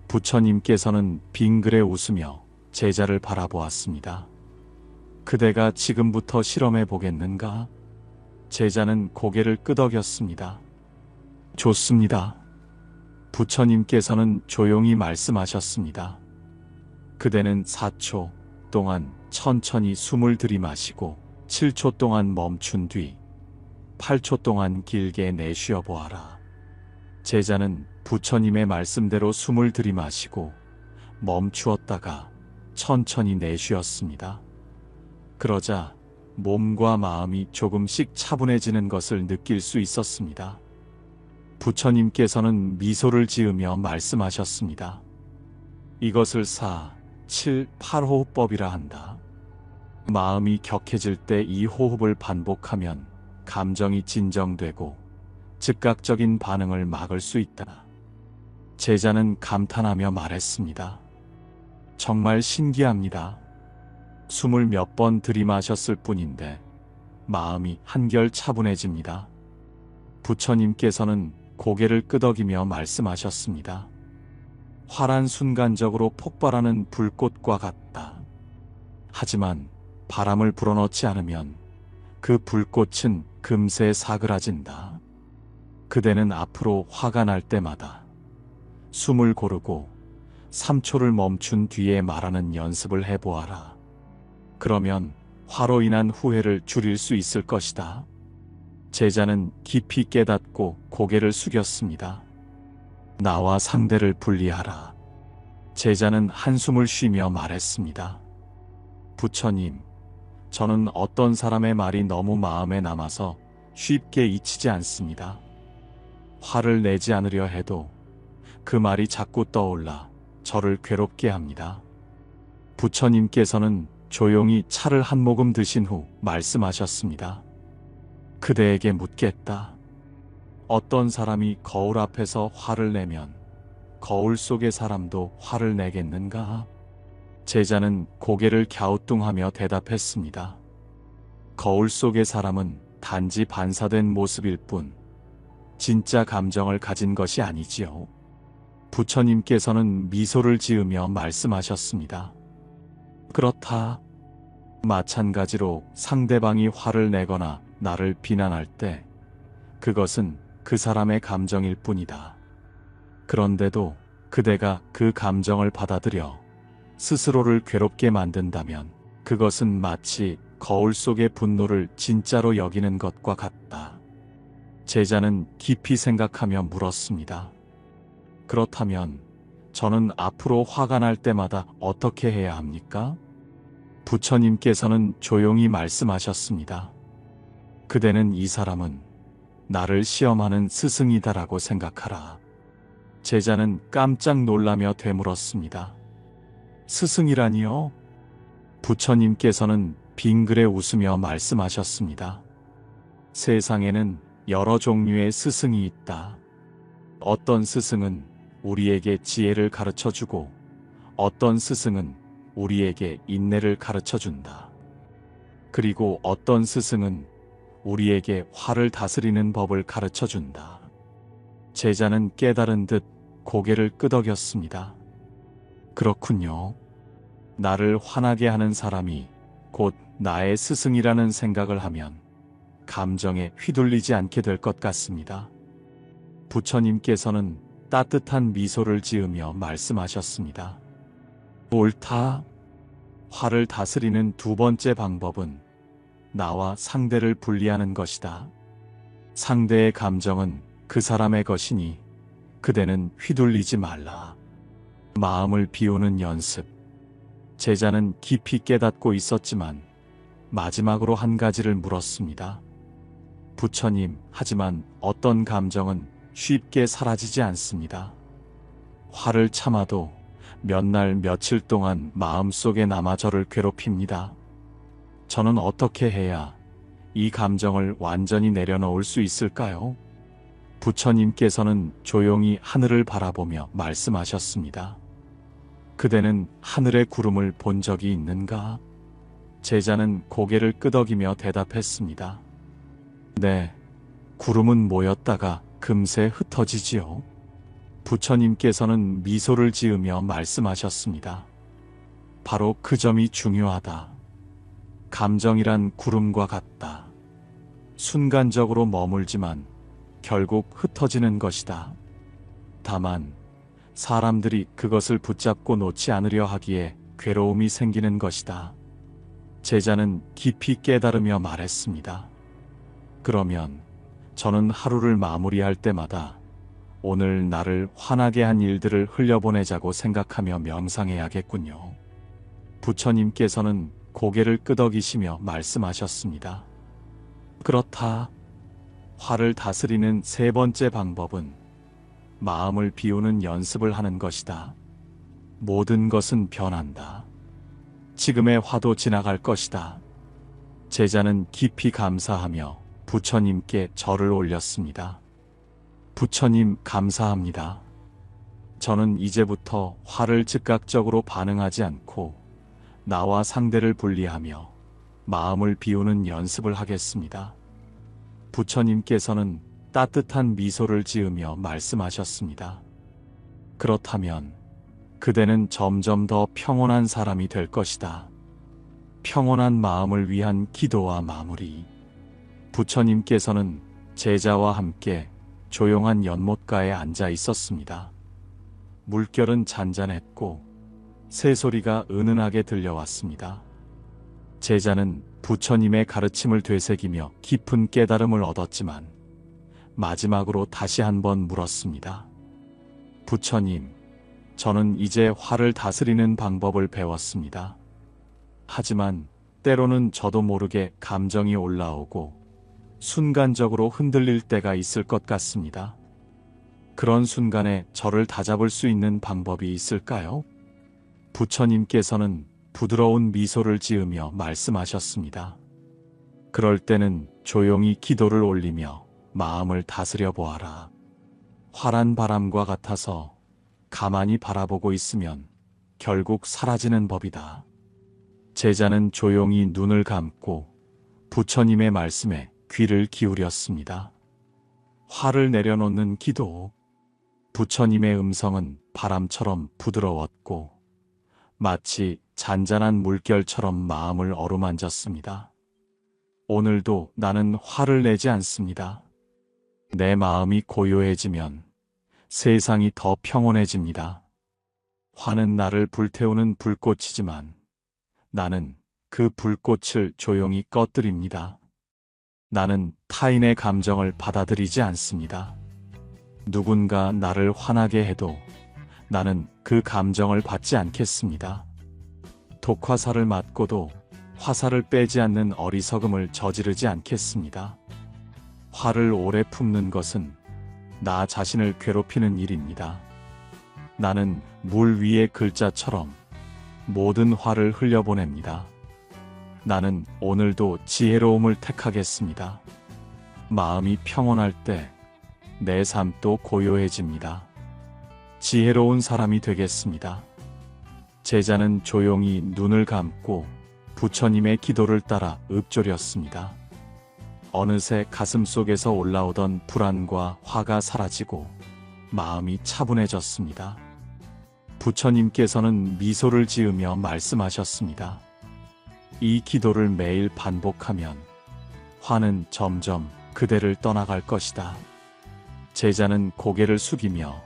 부처님께서는 빙그레 웃으며 제자를 바라보았습니다. 그대가 지금부터 실험해 보겠는가? 제자는 고개를 끄덕였습니다. 좋습니다. 부처님께서는 조용히 말씀하셨습니다. 그대는 4초 동안 천천히 숨을 들이마시고 7초 동안 멈춘 뒤 8초 동안 길게 내쉬어 보아라. 제자는 부처님의 말씀대로 숨을 들이마시고 멈추었다가 천천히 내쉬었습니다. 그러자 몸과 마음이 조금씩 차분해지는 것을 느낄 수 있었습니다. 부처님께서는 미소를 지으며 말씀하셨습니다. 이것을 4, 7, 8호흡법이라 한다. 마음이 격해질 때 이 호흡을 반복하면 감정이 진정되고 즉각적인 반응을 막을 수 있다. 제자는 감탄하며 말했습니다. 정말 신기합니다. 숨을 몇 번 들이마셨을 뿐인데 마음이 한결 차분해집니다. 부처님께서는 고개를 끄덕이며 말씀하셨습니다. 화란 순간적으로 폭발하는 불꽃과 같다. 하지만 바람을 불어넣지 않으면 그 불꽃은 금세 사그라진다. 그대는 앞으로 화가 날 때마다 숨을 고르고 3초를 멈춘 뒤에 말하는 연습을 해보아라. 그러면 화로 인한 후회를 줄일 수 있을 것이다. 제자는 깊이 깨닫고 고개를 숙였습니다. 나와 상대를 분리하라. 제자는 한숨을 쉬며 말했습니다. 부처님, 저는 어떤 사람의 말이 너무 마음에 남아서 쉽게 잊히지 않습니다. 화를 내지 않으려 해도 그 말이 자꾸 떠올라 저를 괴롭게 합니다. 부처님께서는 조용히 차를 한 모금 드신 후 말씀하셨습니다. 그대에게 묻겠다. 어떤 사람이 거울 앞에서 화를 내면 거울 속의 사람도 화를 내겠는가? 제자는 고개를 갸우뚱하며 대답했습니다. 거울 속의 사람은 단지 반사된 모습일 뿐 진짜 감정을 가진 것이 아니지요. 부처님께서는 미소를 지으며 말씀하셨습니다. 그렇다. 마찬가지로 상대방이 화를 내거나 나를 비난할 때 그것은 그 사람의 감정일 뿐이다. 그런데도 그대가 그 감정을 받아들여 스스로를 괴롭게 만든다면 그것은 마치 거울 속의 분노를 진짜로 여기는 것과 같다. 제자는 깊이 생각하며 물었습니다. 그렇다면 저는 앞으로 화가 날 때마다 어떻게 해야 합니까? 부처님께서는 조용히 말씀하셨습니다. 그대는 이 사람은 나를 시험하는 스승이다라고 생각하라. 제자는 깜짝 놀라며 되물었습니다. 스승이라니요? 부처님께서는 빙그레 웃으며 말씀하셨습니다. 세상에는 여러 종류의 스승이 있다. 어떤 스승은 우리에게 지혜를 가르쳐주고 어떤 스승은 우리에게 인내를 가르쳐준다. 그리고 어떤 스승은 우리에게 화를 다스리는 법을 가르쳐준다. 제자는 깨달은 듯 고개를 끄덕였습니다. 그렇군요. 나를 화나게 하는 사람이 곧 나의 스승이라는 생각을 하면 감정에 휘둘리지 않게 될 것 같습니다. 부처님께서는 따뜻한 미소를 지으며 말씀하셨습니다. 옳다. 화를 다스리는 두 번째 방법은 나와 상대를 분리하는 것이다. 상대의 감정은 그 사람의 것이니 그대는 휘둘리지 말라. 마음을 비우는 연습. 제자는 깊이 깨닫고 있었지만 마지막으로 한 가지를 물었습니다. 부처님, 하지만 어떤 감정은 쉽게 사라지지 않습니다. 화를 참아도 몇 날 며칠 동안 마음속에 남아 저를 괴롭힙니다. 저는 어떻게 해야 이 감정을 완전히 내려놓을 수 있을까요? 부처님께서는 조용히 하늘을 바라보며 말씀하셨습니다. 그대는 하늘의 구름을 본 적이 있는가? 제자는 고개를 끄덕이며 대답했습니다. 네, 구름은 모였다가 금세 흩어지지요. 부처님께서는 미소를 지으며 말씀하셨습니다. 바로 그 점이 중요하다. 감정이란 구름과 같다. 순간적으로 머물지만 결국 흩어지는 것이다. 다만 사람들이 그것을 붙잡고 놓지 않으려 하기에 괴로움이 생기는 것이다. 제자는 깊이 깨달으며 말했습니다. 그러면 저는 하루를 마무리할 때마다 오늘 나를 화나게 한 일들을 흘려보내자고 생각하며 명상해야겠군요. 부처님께서는 고개를 끄덕이시며 말씀하셨습니다. 그렇다. 화를 다스리는 세 번째 방법은 마음을 비우는 연습을 하는 것이다. 모든 것은 변한다. 지금의 화도 지나갈 것이다. 제자는 깊이 감사하며 부처님께 절을 올렸습니다. 부처님, 감사합니다. 저는 이제부터 화를 즉각적으로 반응하지 않고 나와 상대를 분리하며 마음을 비우는 연습을 하겠습니다. 부처님께서는 따뜻한 미소를 지으며 말씀하셨습니다. 그렇다면 그대는 점점 더 평온한 사람이 될 것이다. 평온한 마음을 위한 기도와 마무리. 부처님께서는 제자와 함께 조용한 연못가에 앉아 있었습니다. 물결은 잔잔했고 새소리가 은은하게 들려왔습니다. 제자는 부처님의 가르침을 되새기며 깊은 깨달음을 얻었지만 마지막으로 다시 한번 물었습니다. 부처님, 저는 이제 화를 다스리는 방법을 배웠습니다. 하지만 때로는 저도 모르게 감정이 올라오고 순간적으로 흔들릴 때가 있을 것 같습니다. 그런 순간에 저를 다잡을 수 있는 방법이 있을까요? 부처님께서는 부드러운 미소를 지으며 말씀하셨습니다. 그럴 때는 조용히 기도를 올리며 마음을 다스려 보아라. 활한 바람과 같아서 가만히 바라보고 있으면 결국 사라지는 법이다. 제자는 조용히 눈을 감고 부처님의 말씀에 귀를 기울였습니다. 화를 내려놓는 기도. 부처님의 음성은 바람처럼 부드러웠고 마치 잔잔한 물결처럼 마음을 어루만졌습니다. 오늘도 나는 화를 내지 않습니다. 내 마음이 고요해지면 세상이 더 평온해집니다. 화는 나를 불태우는 불꽃이지만 나는 그 불꽃을 조용히 꺼뜨립니다. 나는 타인의 감정을 받아들이지 않습니다. 누군가 나를 화나게 해도 나는 그 감정을 받지 않겠습니다. 독화살을 맞고도 화살을 빼지 않는 어리석음을 저지르지 않겠습니다. 화를 오래 품는 것은 나 자신을 괴롭히는 일입니다. 나는 물 위의 글자처럼 모든 화를 흘려보냅니다. 나는 오늘도 지혜로움을 택하겠습니다. 마음이 평온할 때 내 삶도 고요해집니다. 지혜로운 사람이 되겠습니다. 제자는 조용히 눈을 감고 부처님의 기도를 따라 읊조렸습니다. 어느새 가슴속에서 올라오던 불안과 화가 사라지고 마음이 차분해졌습니다. 부처님께서는 미소를 지으며 말씀하셨습니다. 이 기도를 매일 반복하면 화는 점점 그대를 떠나갈 것이다. 제자는 고개를 숙이며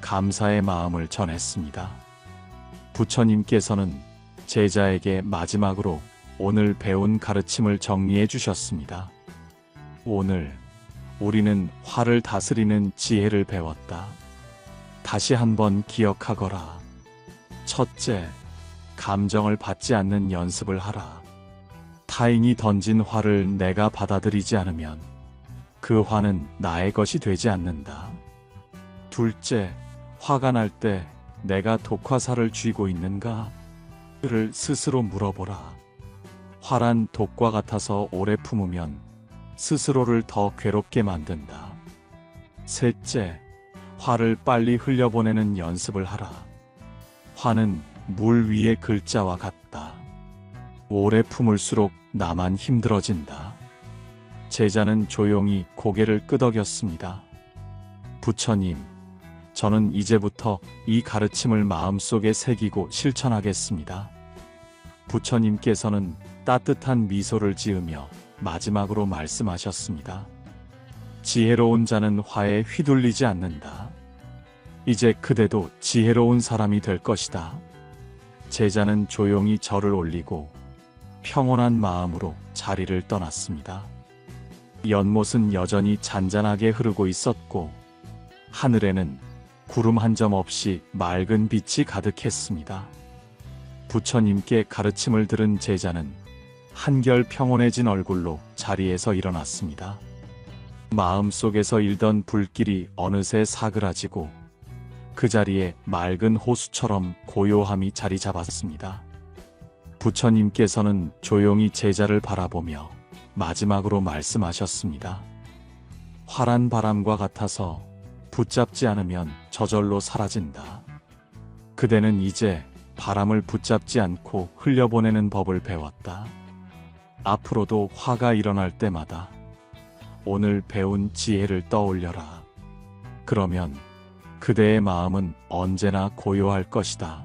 감사의 마음을 전했습니다. 부처님께서는 제자에게 마지막으로 오늘 배운 가르침을 정리해 주셨습니다. 오늘 우리는 화를 다스리는 지혜를 배웠다. 다시 한번 기억하거라. 첫째, 감정을 받지 않는 연습을 하라. 타인이 던진 화를 내가 받아들이지 않으면 그 화는 나의 것이 되지 않는다. 둘째, 화가 날 때 내가 독화살을 쥐고 있는가? 를 스스로 물어보라. 화란 독과 같아서 오래 품으면 스스로를 더 괴롭게 만든다. 셋째, 화를 빨리 흘려보내는 연습을 하라. 화는 물 위의 글자와 같다. 오래 품을수록 나만 힘들어진다. 제자는 조용히 고개를 끄덕였습니다. 부처님, 저는 이제부터 이 가르침을 마음속에 새기고 실천하겠습니다. 부처님께서는 따뜻한 미소를 지으며 마지막으로 말씀하셨습니다. 지혜로운 자는 화에 휘둘리지 않는다. 이제 그대도 지혜로운 사람이 될 것이다. 제자는 조용히 절을 올리고 평온한 마음으로 자리를 떠났습니다. 연못은 여전히 잔잔하게 흐르고 있었고 하늘에는 구름 한 점 없이 맑은 빛이 가득했습니다. 부처님께 가르침을 들은 제자는 한결 평온해진 얼굴로 자리에서 일어났습니다. 마음속에서 일던 불길이 어느새 사그라지고 그 자리에 맑은 호수처럼 고요함이 자리 잡았습니다. 부처님께서는 조용히 제자를 바라보며 마지막으로 말씀하셨습니다. 활한 바람과 같아서 붙잡지 않으면 저절로 사라진다. 그대는 이제 바람을 붙잡지 않고 흘려보내는 법을 배웠다. 앞으로도 화가 일어날 때마다 오늘 배운 지혜를 떠올려라. 그러면 그대의 마음은 언제나 고요할 것이다.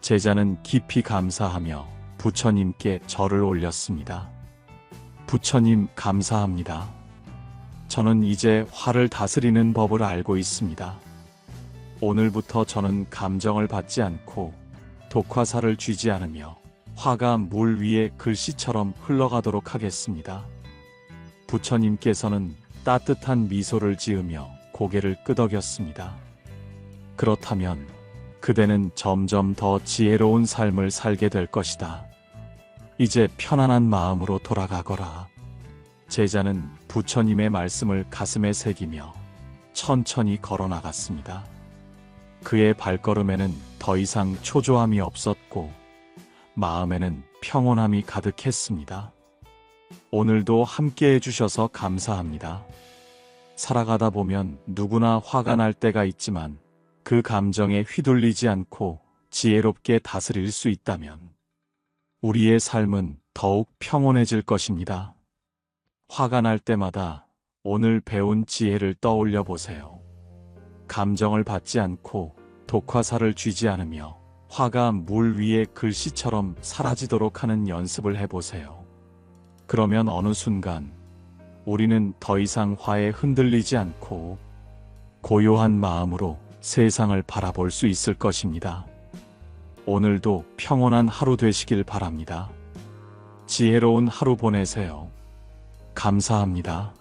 제자는 깊이 감사하며 부처님께 절을 올렸습니다. 부처님 감사합니다. 저는 이제 화를 다스리는 법을 알고 있습니다. 오늘부터 저는 감정을 받지 않고 독화살을 쥐지 않으며 화가 물 위에 글씨처럼 흘러가도록 하겠습니다. 부처님께서는 따뜻한 미소를 지으며 고개를 끄덕였습니다. 그렇다면 그대는 점점 더 지혜로운 삶을 살게 될 것이다. 이제 편안한 마음으로 돌아가거라. 제자는 부처님의 말씀을 가슴에 새기며 천천히 걸어 나갔습니다. 그의 발걸음에는 더 이상 초조함이 없었고 마음에는 평온함이 가득했습니다. 오늘도 함께 해주셔서 감사합니다. 살아가다 보면 누구나 화가 날 때가 있지만 그 감정에 휘둘리지 않고 지혜롭게 다스릴 수 있다면 우리의 삶은 더욱 평온해질 것입니다. 화가 날 때마다 오늘 배운 지혜를 떠올려 보세요. 감정을 받지 않고 독화살을 쥐지 않으며 화가 물 위의 글씨처럼 사라지도록 하는 연습을 해보세요. 그러면 어느 순간 우리는 더 이상 화에 흔들리지 않고 고요한 마음으로 세상을 바라볼 수 있을 것입니다. 오늘도 평온한 하루 되시길 바랍니다. 지혜로운 하루 보내세요. 감사합니다.